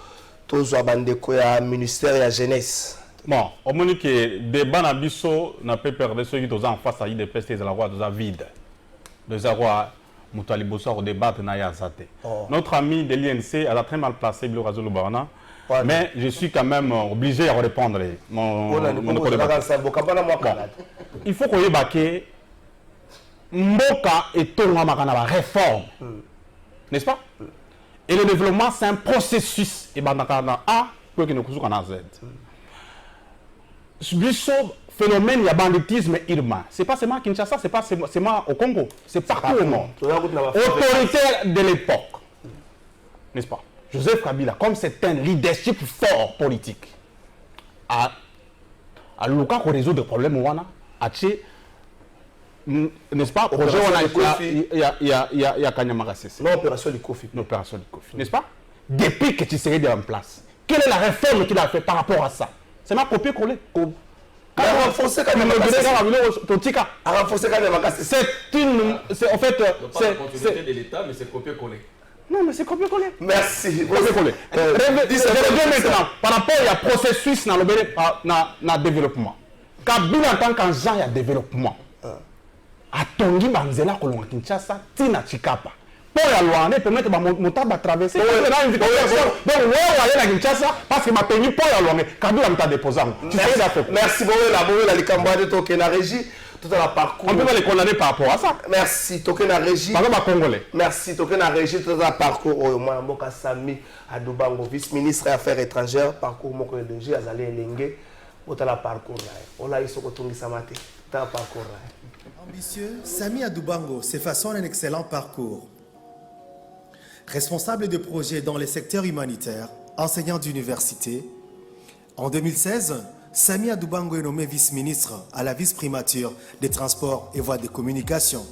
[SPEAKER 5] to zo bande ko ya ministère ya jeunesse.
[SPEAKER 6] Bon, au moment que débat na biso na peut perdre ceux qui sont en face à IDPS des rois de vide. Des rois Moutali Bosso au débattre na yazate. Notre ami de l'INC a très mal placé Bilo Razolo Barna. Mais je suis quand même obligé à répondre. Il faut qu'on y ait Mboka et Tonga Makana réforme. N'est-ce pas? Et le développement, c'est un processus. Et Bandakana A, pour que nous connaissons Z. Ce phénomène, il y a banditisme urbain. Ce n'est pas seulement à Kinshasa, ce n'est pas seulement au Congo. C'est partout au monde. Autoritaire de l'époque. N'est-ce pas? Joseph Kabila, comme c'est un leadership fort politique, à Luka pour résoudre des problèmes, n'est-ce pas? Il y a Kanyamara Sese.
[SPEAKER 5] L'opération du Kofi.
[SPEAKER 6] L'opération du Kofi. N'est-ce pas? Depuis que tu serais en place, quelle est la réforme qu'il a fait par rapport à ça? C'est ma copier-coller.
[SPEAKER 5] C'est
[SPEAKER 6] en fait.
[SPEAKER 7] C'est la continuité de l'État, mais c'est copier-coller.
[SPEAKER 6] Non, mais c'est copier-coller.
[SPEAKER 5] Merci.
[SPEAKER 6] Copier-coller. Maintenant, par rapport à processus dans le développement. Kabila en tant qu'agent de développement. À Tongi Banzela Kolonga Kinshasa, Tina Chikapa. Pour la loi, on permet que mon tabac traverser. Donc, on va aller à Kinshasa parce que ma tenue pour la loi, Kabila m'a déposé.
[SPEAKER 5] Merci beaucoup, la Likamba de Tokena Régie. Tout à la parcours.
[SPEAKER 6] On peut pas les condamner par rapport à ça.
[SPEAKER 5] Merci, Tokena Régie.
[SPEAKER 6] Par rapport à Congolais.
[SPEAKER 5] Merci, Tokena Régie. Tout à la parcours. Moi, Mboka Sami Adubango, vice-ministre des Affaires étrangères. Parcours Moko Elenge, Azali Elenge. Tout à la parcours. On a eu ce que Samate. Tout à la parcours.
[SPEAKER 9] Ambitieux, Sami Adubango s'effaçant un excellent parcours. Responsable de projets dans les secteurs humanitaires, enseignant d'université. En 2016, Sami Adubango est nommé vice-ministre à la vice-primature des transports et voies de communication.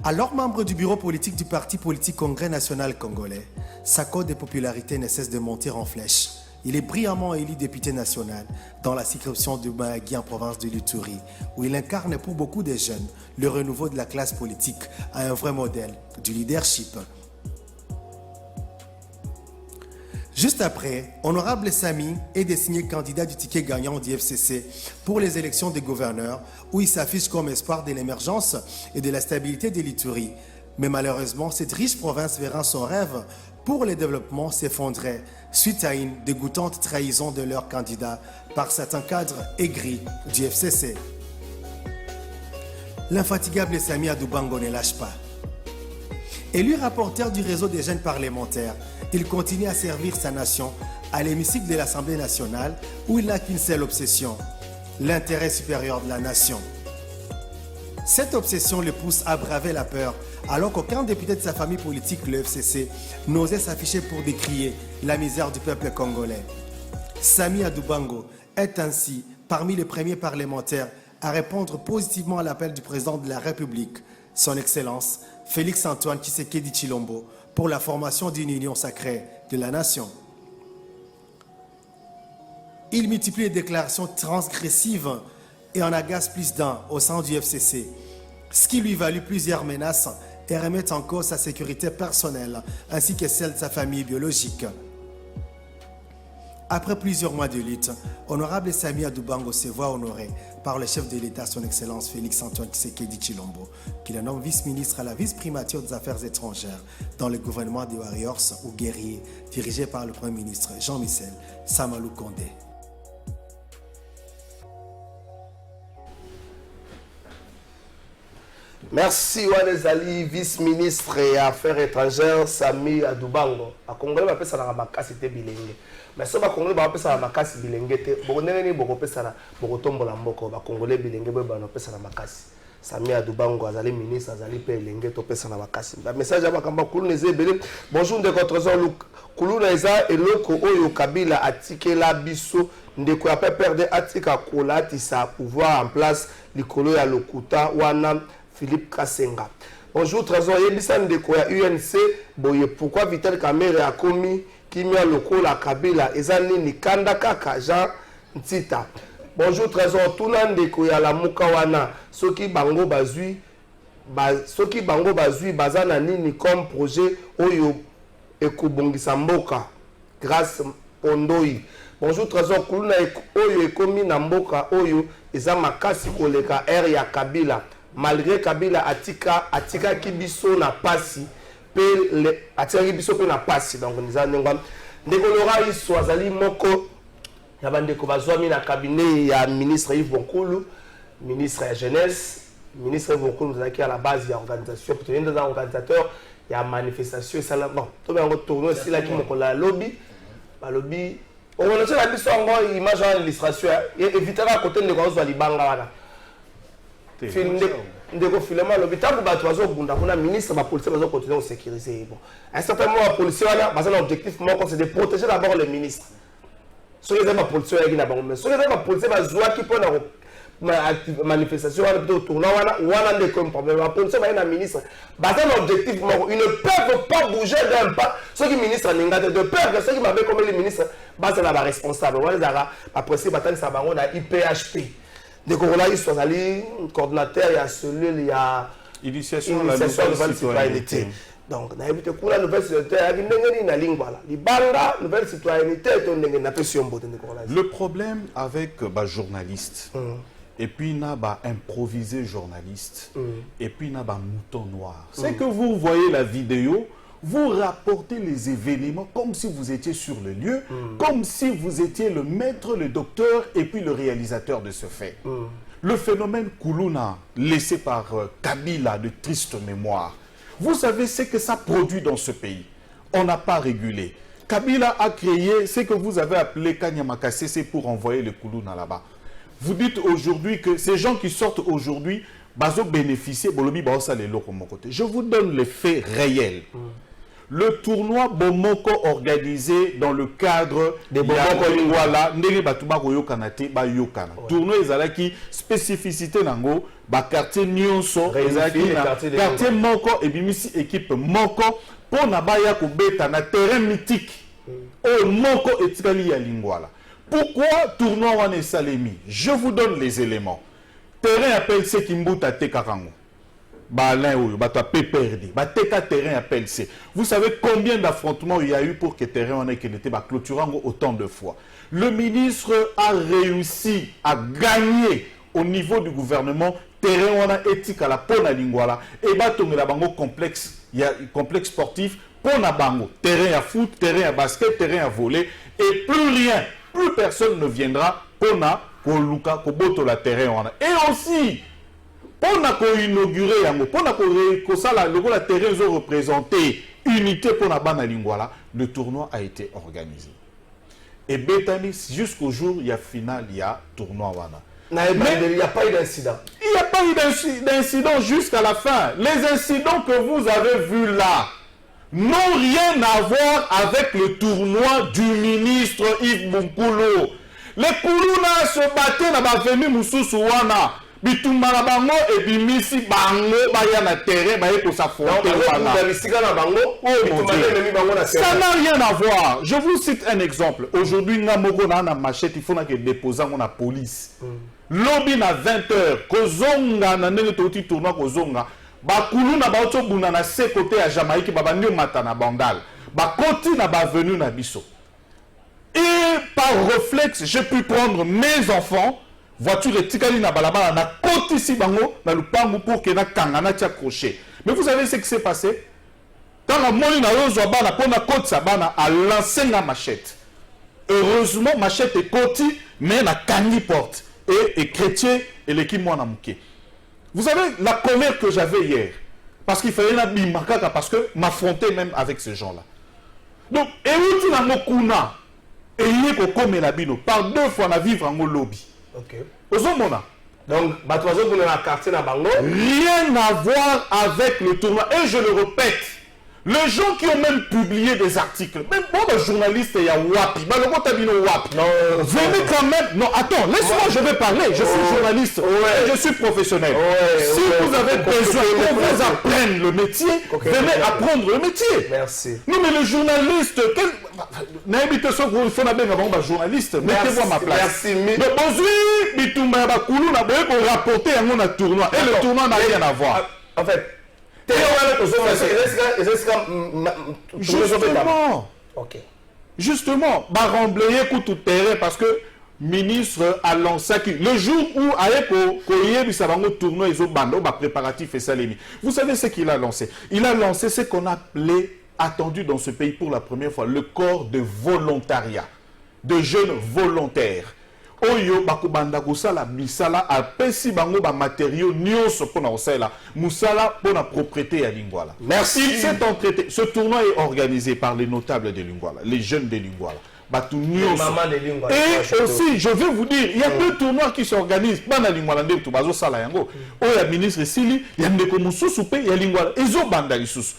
[SPEAKER 9] Alors membre du bureau politique du parti politique Congrès national congolais, sa cote de popularité ne cesse de monter en flèche. Il est brillamment élu député national dans la circonscription de Mahagui en province de l'Ituri, où il incarne pour beaucoup de jeunes le renouveau de la classe politique à un vrai modèle du leadership. Juste après, Honorable Sami est désigné candidat du ticket gagnant du FCC pour les élections des gouverneurs, où il s'affiche comme espoir de l'émergence et de la stabilité de l'Ituri. Mais malheureusement, cette riche province verra son rêve pour le développement s'effondrer suite à une dégoûtante trahison de leur candidat par certains cadres aigris du FCC. L'infatigable Sami Adubango ne lâche pas. Élu rapporteur du réseau des jeunes parlementaires, il continue à servir sa nation à l'hémicycle de l'Assemblée nationale où il n'a qu'une seule obsession, l'intérêt supérieur de la nation. Cette obsession le pousse à braver la peur, alors qu'aucun député de sa famille politique, le FCC, n'osait s'afficher pour décrier la misère du peuple congolais. Samy Adoubango est ainsi parmi les premiers parlementaires à répondre positivement à l'appel du président de la République, son Excellence Félix-Antoine Tshisekedi Tshilombo, pour la formation d'une union sacrée de la nation. Il multiplie les déclarations transgressives et en agace plus d'un au sein du FCC, ce qui lui valut plusieurs menaces et remet en cause sa sécurité personnelle ainsi que celle de sa famille biologique. Après plusieurs mois de lutte, Honorable Samy Adoubango se voit honoré par le chef de l'État, son Excellence Félix-Antoine Tshisekedi Tshilombo, qui le nomme vice-ministre à la vice-primature des Affaires étrangères dans le gouvernement des Warriors ou guerriers, dirigé par le Premier ministre Jean-Michel Samalou Kondé.
[SPEAKER 5] Merci Wanezali, vice-ministre et Affaires étrangères Samy Adoubango. A Congolais va pesa na makasi te bilenge. Mais so ba Congolais ba pesa na makasi bilenge te. Boko nene boko pesa na boko tombola mboko ba Congolais bilenge ba na pesa na makasi. Samy Adoubango azali ministre azali pe bilenge to pesa na makasi. Ba message ya bakamba kuluna ezebele. Bonjour ndeko trésor Luc. Kuluna eza eloko oyo Kabila atikela biso ndeko ya pe perdre atika kolatisa pouvoir en place likolo ya lokuta wana Philippe Kassenga. Bonjour Trésor Yebisan de Koya UNC. Boye pourquoi Vital Kamerhe a commis Kimia Lokola Kabila ezali ni kanda kaka Jean Ntita. Bonjour Trésor Tunan de Koya la Mukawana. Soki bango bazui bazana nini comme projet oyo ekubongisa mboka grâce Ondoi. Bonjour Trésor Kuluna oyo ekomi na mboka oyo eza makasi koleka air ya Kabila. Malgré Kabila atika kibiso na pasi pe atika kibiso pe na pasi donc niza ndengwa ndeko Laura Iso azali moko ya bandeko bazwami na cabinet ya ministre Yves Bonkulu, ministre ya jeunesse, ministre Yves Bonkulu zaki à la base ya organisation peut être dans organisateur ya manifestation ça là bon to ba ngo tourner si la ki moko la lobby ba lobby on va laisser la biso ngo image en illustration évitera à côté ndeko azwa libanga wana ndeko filema lobi tangu bato bazobunda kuna ministre ba policier bazo continuer à sécuriser bon un certain moment la policier wana bazana objectif moko c'est de protéger d'abord les ministres so les ba policier ya gina bango mais so les ba policier bazwa ki pona manifestation wana plutôt tourna wana ndeko problème la policier ba na ministre bazana objectif moko ils ne peuvent pas bouger d'un pas ceux qui ministre ninga de peur que ceux qui m'avaient comme les ministres bazana ba responsable wana zara ba policier batani sa bango na IPHP. De Corolla, il soit allé coordinateur, il y a celui, il y a
[SPEAKER 6] initiation de la nouvelle citoyenneté.
[SPEAKER 5] Donc, on a évité que la nouvelle citoyenneté, il y a une ligne, voilà. Il y a une nouvelle citoyenneté,
[SPEAKER 6] le problème avec les journalistes, et puis il y a improvisé journaliste, et puis il y a mouton noir. C'est que vous voyez la vidéo, vous rapportez les événements comme si vous étiez sur le lieu, comme si vous étiez le maître, le docteur et puis le réalisateur de ce fait. Le phénomène Kuluna, laissé par Kabila de triste mémoire, vous savez ce que ça produit dans ce pays. On n'a pas régulé. Kabila a créé ce que vous avez appelé Kanyamakasese pour envoyer le Kuluna là-bas. Vous dites aujourd'hui que ces gens qui sortent aujourd'hui, bazo bénéficier, je vous donne les faits réels. Le tournoi Bomoko organisé dans le cadre de Bomoko Lingwala, Ndege Batuba Koyokana te Bayokana. Tournoi ezalaki spécificité nango ba quartier Nyonso, ezalaki quartier Moko et bimisi équipe Moko pour na baya ko beta na terrain mythique. Oh Moko etikali ya Lingwala. Pourquoi tournoi wana salemi? Je vous donne les éléments. Terrain appelle ce Kimbuta te Karango. Terrain appelle C. Vous savez combien d'affrontements il y a eu pour que terrain ait été clôturé autant de fois. Le ministre a réussi à gagner au niveau du gouvernement terrain on a éthique à la pona lingwala et batonga la bango complexe, il y a complexe sportif pona bango, terrain à foot, terrain à basket, terrain à volley et plus personne ne viendra pona ko luka ko boto la terrain on a. Et aussi pour inaugurer yango, pour la terrain représenté unité pour la bana lingwala, le tournoi a été organisé. Et Betani, jusqu'au jour, il y a final, il y a tournoi wana.
[SPEAKER 5] Mais il n'y a pas eu d'incident.
[SPEAKER 10] Il n'y a pas eu d'incident jusqu'à la fin. Les incidents que vous avez vus là n'ont rien à voir avec le tournoi du ministre Yves Bonkoulo. Les Koulouna se battaient dans la venue Moussoussouana. Bitumana bango et bimisi bango baya na terrain baye pour s'affronter. Ça n'a rien à voir. Je vous cite un exemple. Aujourd'hui, Namoko na machette, il faut que déposer la police. Lobby na 20h, kozonga na ndenge toti tournoi kozonga. Bakulu na baoto buna na se côté à Jamaïque babandi mata na bandal. Bakoti na bavenu na biso. Et par réflexe, j'ai pu prendre mes enfants. Voiture et tikali na balabala na côté ici bango na lupangu pour que na kangana tia crochet. Mais vous savez ce qui s'est passé? Quand la moni na yozo bana pour na côte sabana a lancé la machette. Heureusement machette est côté mais na kangi porte et chrétien et l'équipe moi na mouké. Vous savez la colère que j'avais hier parce qu'il fallait la bimakaka parce que m'affronter même avec ces gens-là. Donc et où tu na mokuna et il est comme la bino par 2 fois na vivre en lobby.
[SPEAKER 5] Ok.
[SPEAKER 10] Donc, rien à voir avec le tournoi. Et je le répète, les gens qui ont même publié des articles, même bon, le journaliste, il y a Wapi. Venez quand même. Non, attends, laisse-moi, je vais parler. Je suis journaliste et je suis professionnel. Si vous avez besoin qu'on vous apprenne le métier, venez apprendre le métier.
[SPEAKER 5] Merci.
[SPEAKER 10] Non, mais le journaliste, n'invitez pas qu'il faut un journaliste. Mettez-moi ma place.
[SPEAKER 5] Merci.
[SPEAKER 10] Mais aujourd'hui, on a rapporté un tournoi. Et le tournoi n'a rien à voir.
[SPEAKER 5] En fait,
[SPEAKER 10] Justement, remblayer tout terrain parce que ministre a lancé le jour où tournoi préparatif et salémi. Vous savez ce qu'il a lancé? Il a lancé ce qu'on appelait, attendu dans ce pays pour la première fois, le corps de volontariat, de jeunes volontaires. Oyo bakubanda kusala misala apesi bango ba matériaux nyonso pona osala musala pona propriété ya Lingwala.
[SPEAKER 5] Merci.
[SPEAKER 10] Ce tournoi est organisé par les notables de Lingwala, les jeunes de Lingwala. Et aussi, je veux vous dire, il y a 2 tournois qui s'organisent. Bana Lingwala nde to bazo sala yango. Oya ministre Sili, ya ndeko mususu pe ya Lingwala. Ezo banda lisusu.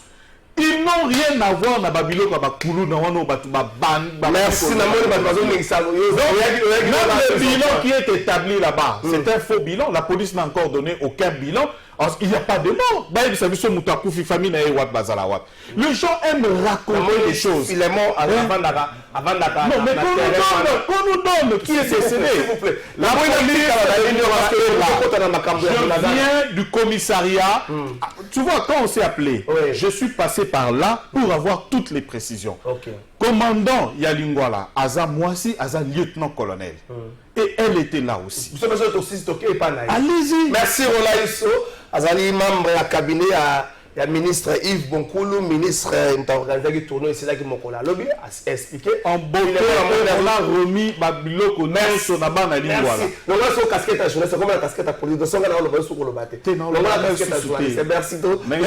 [SPEAKER 10] Ils n'ont rien à voir na Babylone na Bakulu na wano batu ba ban.
[SPEAKER 5] Merci na moni bazo ngisalo.
[SPEAKER 10] Le bilan qui est établi là-bas, c'est un faux bilan. La police n'a encore donné aucun bilan. Il n'y a pas de mort. Les gens aiment raconter des choses.
[SPEAKER 5] Il est mort avant
[SPEAKER 10] non, mais qu'on nous donne qui est décédé.
[SPEAKER 5] S'il vous plaît.
[SPEAKER 10] Je viens du commissariat. Tu vois, quand on s'est appelé, je suis passé par là pour avoir toutes les précisions. Commandant Yalingwala, Aza Moisi, Aza lieutenant-colonel. Et elle était là aussi.
[SPEAKER 5] Allez-y. Merci Rolaïso. Azali membre du cabinet du ministre Yves Bonkoulo, ministre organisé qui tourne ici là qui m'a lobby a expliqué.
[SPEAKER 10] En beauté, on a remis Babiloko Nelson Nabana Lingwala.
[SPEAKER 5] Donc là, c'est casquette à journaliste, c'est comme la casquette à police. Donc on a le besoin sur le bâté. Donc la casquette à journaliste. Merci tout.
[SPEAKER 10] Mais mon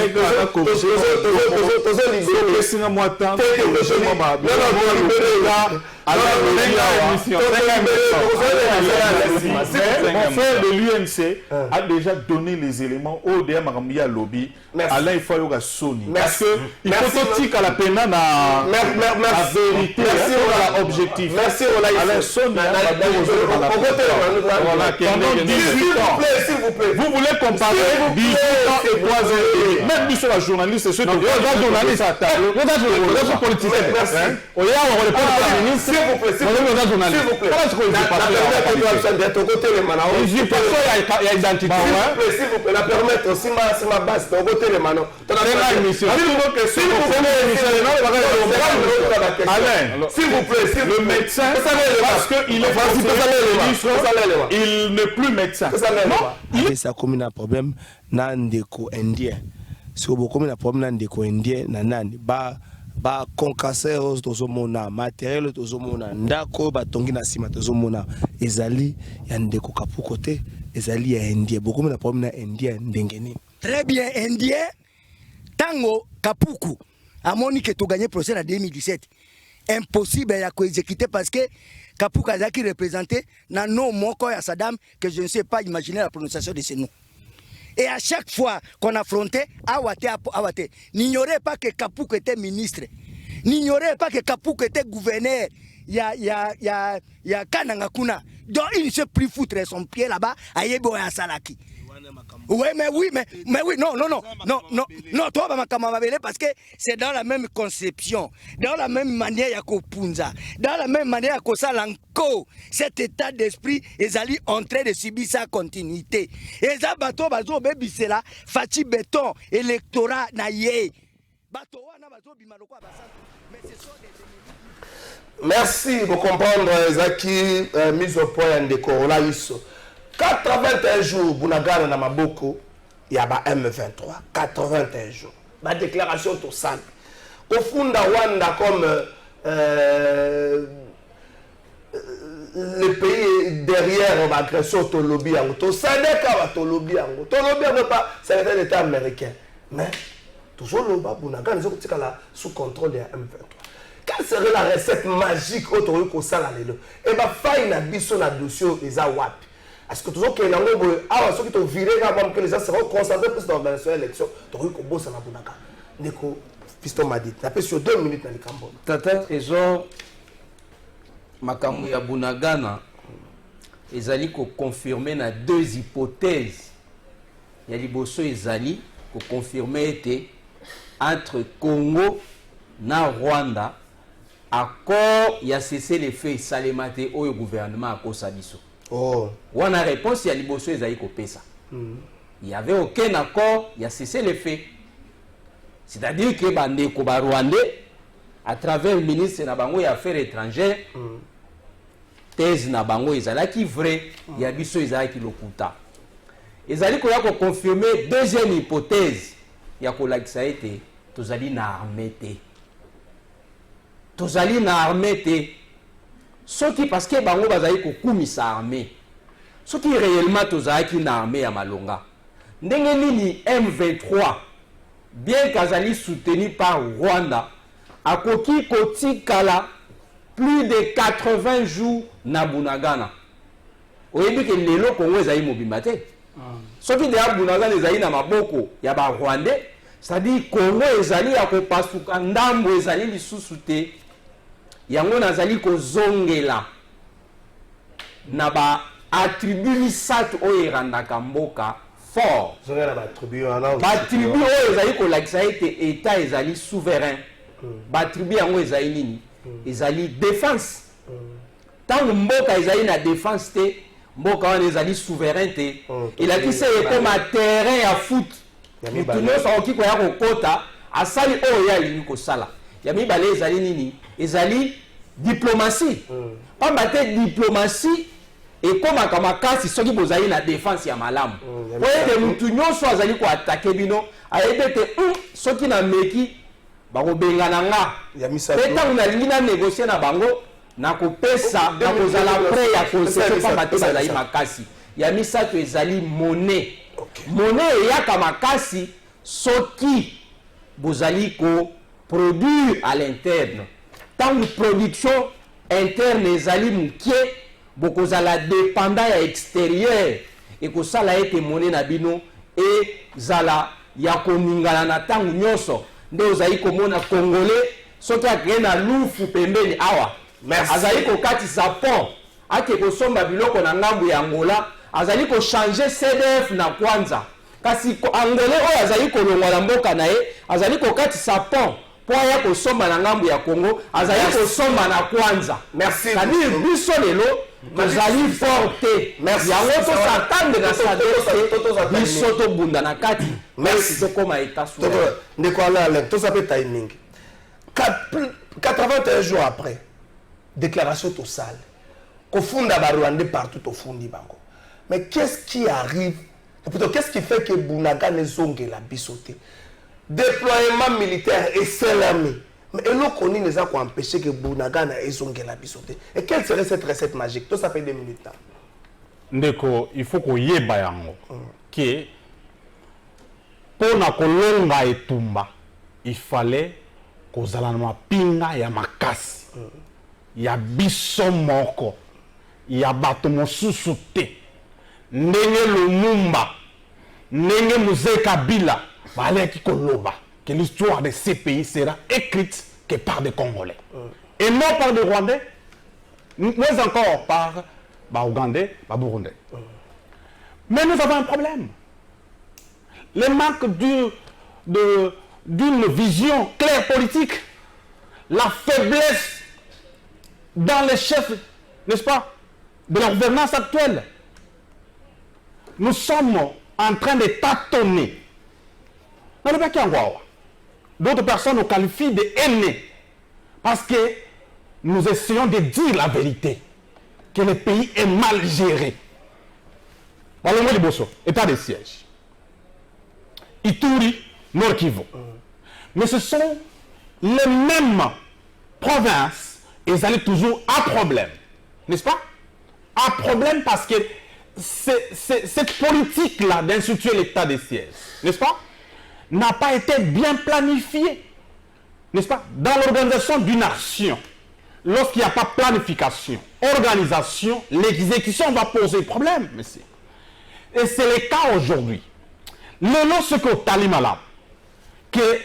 [SPEAKER 10] frère de l'UNC a déjà donné les éléments au DM Rambia Lobby. Alain il faut y Sony. Parce que il faut que à la peine la vérité, la objectif.
[SPEAKER 5] Merci
[SPEAKER 10] Alain Sony. S'il vous plaît. Vous voulez comparer 18 ans et 3 ans. Même sur la journaliste, c'est ceux qui sont journalistes à table. Vous êtes politicien.
[SPEAKER 5] Merci.
[SPEAKER 10] S'il vous plaît, s'il vous plaît.
[SPEAKER 5] Il y a identité. S'il vous plaît, la permettre aussi ma base de côté les manos.
[SPEAKER 10] S'il vous plaît, le médecin, parce qu'il est il n'est plus médecin.
[SPEAKER 5] Non, ça comme un problème n'andeko indien. Si vous avez un problème n'andeko indien, nanani ba concassé tozomona matériel tozomona ndako batongi na sima tozomona ezali ya ndeko kapuko te ezali ya indien beaucoup na problème na indien ndengeni
[SPEAKER 11] très bien indien tango kapuku amoni que tu gagné procès en 2017 impossible ya ko exécuter parce que Kapuka azaki représenté na nom moko ya Saddam que je ne sais pas imaginer la prononciation de ces noms. Et à chaque fois qu'on affrontait Awate, n'ignorez pas que Kapuka était ministre. N'ignorez pas que Kapuka était gouverneur. Il y a Kanangakuna. Donc il ne s'est plus foutre son pied là-bas à Yebo et à Salaki. Oui, non, toi, parce que c'est dans la même conception, dans la même manière, ya Punza, dans la même manière, que ça l'enco, cet état d'esprit, ils allaient en train de subir sa continuité. Et ça, bateau, baby, c'est là, Fati béton, électorat, naïe.
[SPEAKER 5] Merci pour comprendre, Zaki, mise au point de Corolla Isso. 81 jours, Bunagana na Maboko, il y a M23. 81 jours. Ma déclaration tout ça. Au fond Wanda comme le pays derrière l'agression au lobby, tout ça n'est qu'à au lobby, n'est pas secrétaire d'État américain. Mais toujours le bas Bunagana sous contrôle de M23. Quelle serait la recette magique autour de ça là? Et bien, faille na biso na dossier les awap. Est-ce que toujours qu'il y a un peu ceux qui ont viré que les gens seront concentrés plus dans l'organisation de l'élection, tu aurais qu'on bosse à la Bunaka. Neko, Fiston m'a dit, tu as sur 2 minutes dans le Cambodge.
[SPEAKER 8] Tata Trésor, Makamou ya Bunagana, ils allaient confirmer na 2 hypothèses. Il y a des bosso ils allaient confirmer entre Congo na Rwanda, accord il y a cessé les faits salemate au gouvernement à Kosabiso.
[SPEAKER 5] Oh.
[SPEAKER 8] On a réponse, il y a l'Ibosso et Zaïko Pesa. Il n'y avait aucun accord, il y a cessé les faits. C'est-à-dire que Bandeko Rwandais, à travers le ministre Nabango et Affaires étrangères, thèse Nabango et Zalaki vrai, il y a Bisso et Zalaki Lokuta. Et Zalaki a confirmé deuxième hypothèse, il y a que ça a été, Tozali na armée. Tozali na armée. Ce qui parce que bango bazali ko kumisa armée. Ce qui réellement tozaki na armée ya Malonga. Ndenge nini M23 bien qu'azali soutenu par Rwanda akoki kotikala plus de 80 jours na Bunagana. Oyebi ke lelo Congo ezali mobimba te. Ce qui de Bunagana ezali na maboko ya ba Rwandais, c'est-à-dire Congo ezali ya kopasuka ndambo ezali lisusu te. Yango nazali ko zongela na ba attribu misatu oyo erandaka mboka fort.
[SPEAKER 5] Zongela ba attribu
[SPEAKER 8] oyo ezali ko lakisa ete état ezali souverain. Ba attribu yango ezali nini? Ezali défense. Tant mboka ezali na défense te, mboka wana ezali souverain te. Elakisa comme un terrain ya foot. Mutuno sa okiko ya kokota asali oyo ya lingi kosala. Ya mibale ezali nini? Ezali diplomatie. Pas te diplomatie et comme à Kamakasi, ceux qui vous avez la défense ya malamu. Pour être mutunyo so azali ko attaquer bino, ayebete ceux qui na meki ba ko bengananga. Ya misa. Eta una lina négocier na bango na ko pesa na ko zala prêt ya ko se pas battre bazali makasi. Ya misa to ezali monnaie. Monnaie ya Kamakasi soki bozali ko produire à l'interne. Tant que production interne ezali mukie, beaucoup zala dépendant à extérieur et que ça a été monnaie na bino et zala ya koningana na tangu nyoso nde ozali komona congolais soki akeye na lufu pembeni awa azali kokatisa pont ake kosomba biloko na ngambu ya Angola azali ko changer CDF na kwanza kasi angolais oyo azali kolongwa mboka na ye azali kokatisa pont pour ya kosomba na ngambu ya Congo azali kosomba na kwanza. Merci. Kani biso lelo tozali forte. Merci. Yango to s'attendre na sa biso to bunda na kati. Merci to koma état souverain.
[SPEAKER 5] Ndeko ala to s'appelle timing. 81 jours après déclaration totale. Kofunda ba Rwandais partout au fundi bango. Mais qu'est-ce qui arrive? Plutôt qu'est-ce qui fait que Bunagana zonge la bisoté? Déploiement militaire et seul armée. Mais nous connaissons les gens qui ont empêché que Bunagana ait zonge la bisoté. Et quelle serait cette recette magique? Tout ça fait 2 minutes.
[SPEAKER 10] Ndeko, il faut qu'on y ait bayango. Que pour na kolonga etumba, il fallait qu'on zala na pinga ya makasi. ya biso moko ya bato mosusu te ndenge Lumumba ndenge Mzee Kabila baleki koloba que l'histoire de ces pays sera écrite que par des Congolais et non par des Rwandais, mais encore par Ougandais, Burundais. Mais nous avons un problème. Le manque d'une vision claire politique, la faiblesse dans les chefs, n'est-ce pas, de la gouvernance actuelle. Nous sommes en train de tâtonner. D'autres personnes nous qualifient de haineux parce que nous essayons de dire la vérité, que le pays est mal géré. Parlons-moi de Bosso, état de siège. Ituri, Nord Kivu. Mais ce sont les mêmes provinces, et ils allaient toujours à problème. N'est-ce pas? À problème parce que cette politique-là d'instituer l'état de siège, n'est-ce pas, n'a pas été bien planifiée, n'est-ce pas, dans l'organisation d'une nation. Lorsqu'il n'y a pas planification, organisation, l'exécution va poser problème, monsieur. Et c'est le cas aujourd'hui. Lorsque Talimala, que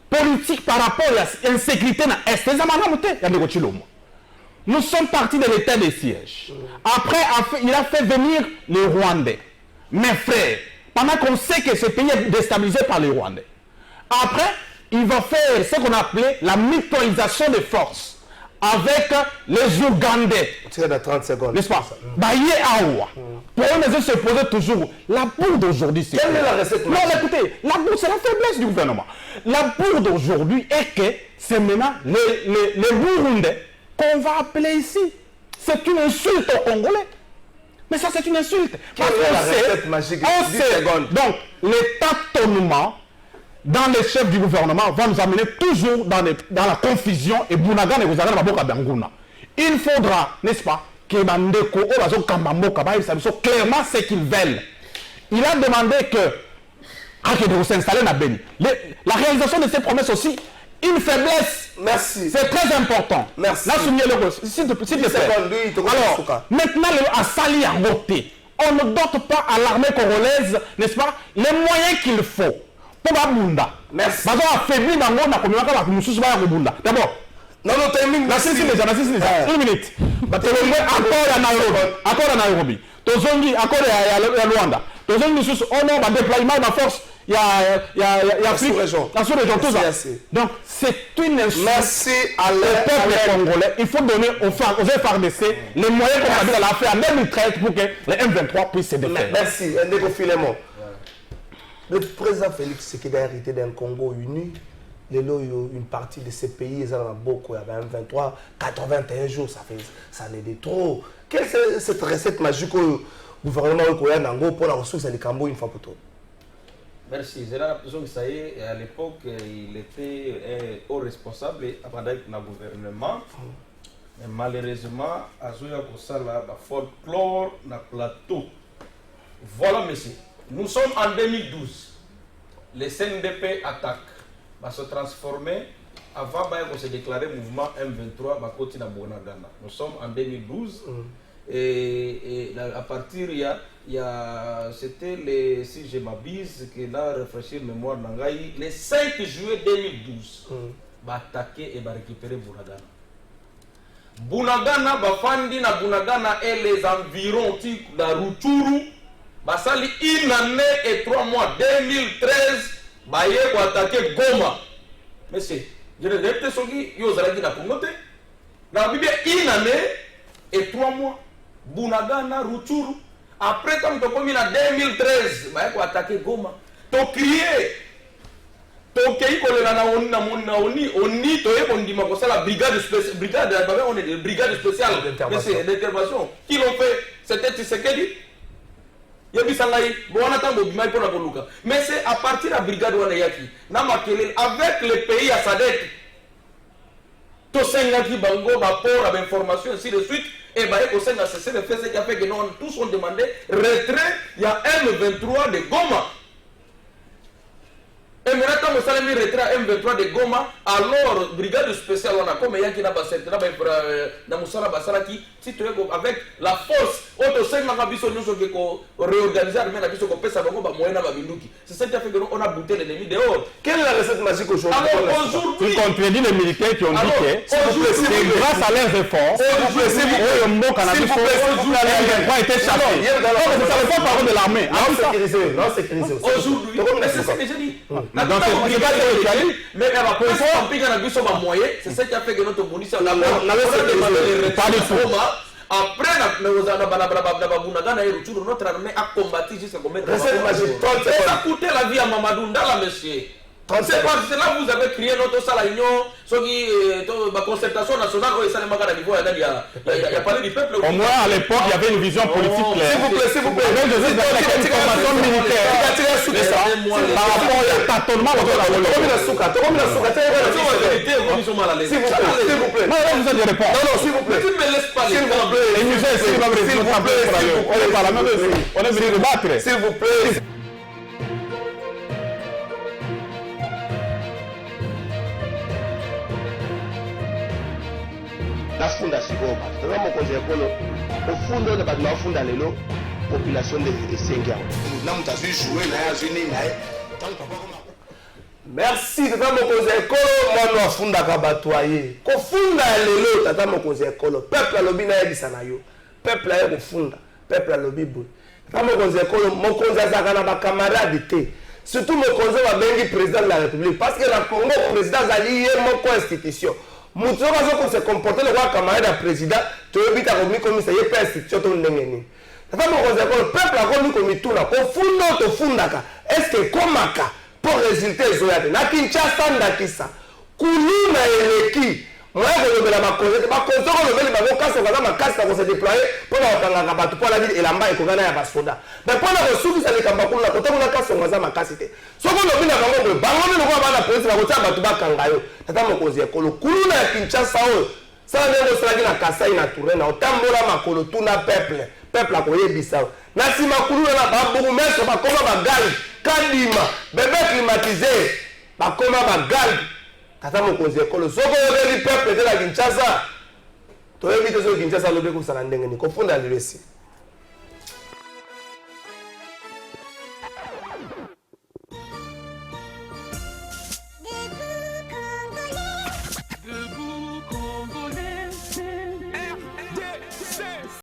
[SPEAKER 10] politique par rapport à l'insécurité, nous sommes partis de l'état de siège. Après, il a fait venir les Rwandais, mes frères, pendant qu'on sait que ce pays est déstabilisé par les Rwandais. Après, il va faire ce qu'on appelait la mutualisation des forces avec les Ougandais.
[SPEAKER 5] Tu as 30 secondes.
[SPEAKER 10] N'est-ce pas? Baye Aoua. Pour eux, les se poser toujours la bourde d'aujourd'hui.
[SPEAKER 5] Quelle est la recette?
[SPEAKER 10] Non, écoutez, la bourde, c'est la faiblesse du gouvernement. La bourde d'aujourd'hui est que c'est maintenant les Burundais qu'on va appeler ici. C'est une insulte aux Congolais. Mais ça, c'est une insulte.
[SPEAKER 5] Quelle est la recette magique? 10 secondes.
[SPEAKER 10] Donc, le tâtonnement dans les chefs du gouvernement va nous amener toujours dans la confusion et Bounagan et Gouzagana Baboka Banguna. Il faudra, n'est-ce pas, que Bandeko Obazo Kambamoka clairement ce qu'ils veulent. Il a demandé que de s'installer dans Beni. La réalisation de ces promesses aussi, une faiblesse.
[SPEAKER 5] Merci.
[SPEAKER 10] C'est très important.
[SPEAKER 5] Merci.
[SPEAKER 10] Là, s'il te plaît. Alors, maintenant, à Sali à voter, on ne dote pas à l'armée congolaise, n'est-ce pas, les moyens qu'il faut. Pour Bunda.
[SPEAKER 5] Merci.
[SPEAKER 10] D'abord, non, termine. Une minute. Accord à Nairobi. Tozongi, accord à Luanda. Tozongi, on a un déploiement de force. Il y a sous-région. La sous-région, tout ça. Donc, c'est une insulte.
[SPEAKER 5] Merci
[SPEAKER 10] à peuple congolais. Il faut donner aux FARDC les moyens qu'on a fait en 2013 pour que les M23 puissent se défendre.
[SPEAKER 5] Merci. Ndeko Filemon. Le président Félix Tshisekedi a hérité d'un Congo uni. Une partie de ces pays, ils ont beaucoup, il y avait 23, 81 jours, ça n'est de trop. Quelle est cette recette magique au gouvernement Nango pour la ressource du Cambo une fois pour toutes?
[SPEAKER 7] Merci. J'ai l'impression que ça y est, à l'époque, il était haut responsable avec le gouvernement. Mais malheureusement, à Zoya Kosala, le folklore, le plateau. Voilà, monsieur. Nous sommes en 2012. Le CNDP attaque. Va se transformer avant qu'on se déclarer mouvement M23 va continuer à Bonagana. Nous sommes en 2012 et à partir c'était si je m'abuse que là réfléchir mémoire Nangaï le 5 juillet 2012 va attaquer et va récupérer Bonagana. Bonagana va fandi na Bonagana et les environs de Rutshuru va sali une année et 3 mois 2013. Baye ko attaquer Goma. Monsieur, je ne répète ce qui yo zalaki na Congo te. Na Bible une année et 3 mois. Bunagana, Rutshuru. Après comme to komi na 2013, baye ko attaquer Goma. To crier. To kei ko le na oni to e ko ndima ko sala brigade spéciale on est brigade spéciale d'intervention. Qui l'ont fait? C'était Tshisekedi. Mais c'est à partir de la brigade Wanayaki, avec les pays à Sadek, Tosengaki Bango, rapport à l'information, ainsi de suite, et Baye Kosen a cessé de faire ce qui a fait que nous tous ont demandé retrait. Il y a M23 de Goma. Et maintenant, quand vous allez retrait M23 de Goma, alors, brigade spéciale, on a comme il y a qui n'a pas cette, si tu es avec la force, réorganiser l'armée, c'est ça qui a fait qu'on a bouté l'ennemi dehors.
[SPEAKER 5] Quelle est la recette magique aujourd'hui?
[SPEAKER 7] Alors, aujourd'hui,
[SPEAKER 6] tu contredis les militaires qui ont dit que c'est grâce à leurs efforts que le mot cannabis était chassé. Donc, ça ne fait pas parole de l'armée.
[SPEAKER 5] Non, sécurisé.
[SPEAKER 7] Aujourd'hui, c'est ce que j'ai dit. Mais elle va pas piquer la gueule sur ma moyen. C'est ça qui a fait que notre munition n'a pas de format. Après, notre armée a combattu jusqu'à commettre. Ça a coûté la vie à Mamadou Ndala, monsieur. C'est là que vous avez crié notre salle union, la concertation nationale, il y a parlé du peuple.
[SPEAKER 6] Au moins à l'époque, il y avait une vision politique claire.
[SPEAKER 5] S'il vous plaît.
[SPEAKER 6] Avec des informations militaires. Par rapport à tâtonnement de la Wolof.
[SPEAKER 5] S'il vous plaît.
[SPEAKER 6] Non, vous êtes de réponse.
[SPEAKER 5] Non, s'il vous plaît.
[SPEAKER 7] Tu ne me laisses pas les temps.
[SPEAKER 6] Et nous, on est par la même chose. On est venu débattre.
[SPEAKER 5] S'il vous plaît. nafunda sikoyo bato toza mokonzi ya ekolo ofunda oyo bato naofunda lelo population esengi yango na moto azwi joue na ye azwi nini na ye merci tata mokonzi ya ekolo mwana afundaka bato aye kofunda ya lelo tata mokonzi ya ekolo peuple alobi nayebisa na yo peuple aye kofunda peuple alobi boye tata mokonzi ya ekolo mokonzi azalaka na bakamarade te surtout mokonzi babengi président de la république parce que na Congo président azali ye moko institution mutu oyo azoko se comporter le camarade ya président toyebi ta komikomisa ye mpe institution to ndenge nini tata mokonzi ya ekolo peuple akomi komituna kofunda oyo tofundaka estce ekomaka mpo résultat ezoya te na kinshasa ndakisa kuluna eleki moya kolobela bakonzi te bakonzi okolobeli bakokasa baza makasi na kose déploye mpona kokangaka bato mpo alabi elamba ekokana ya basoda me mpona kosukisa likambo kuna kotakuna kasongo aza makasi te soki olobi na bango boye bango nde lokola bana polisi bakotia bato bakanga yo tata mokonzi ya ekolo kuluna ya kinshasa oyo sala ndenge osalaki na kasai na tourne na otambola makolo tuna peuple akoyebisa yo na nsima kuluna na babourgmestre bakoma bagalge kadima bebe climatisé bakoma bagalge tata mokonzi ya ekolo soki oyebeli peuple te na kinshasa toyebi te soki kinshasa alobi kosala ndenge nini kofunda lelo esi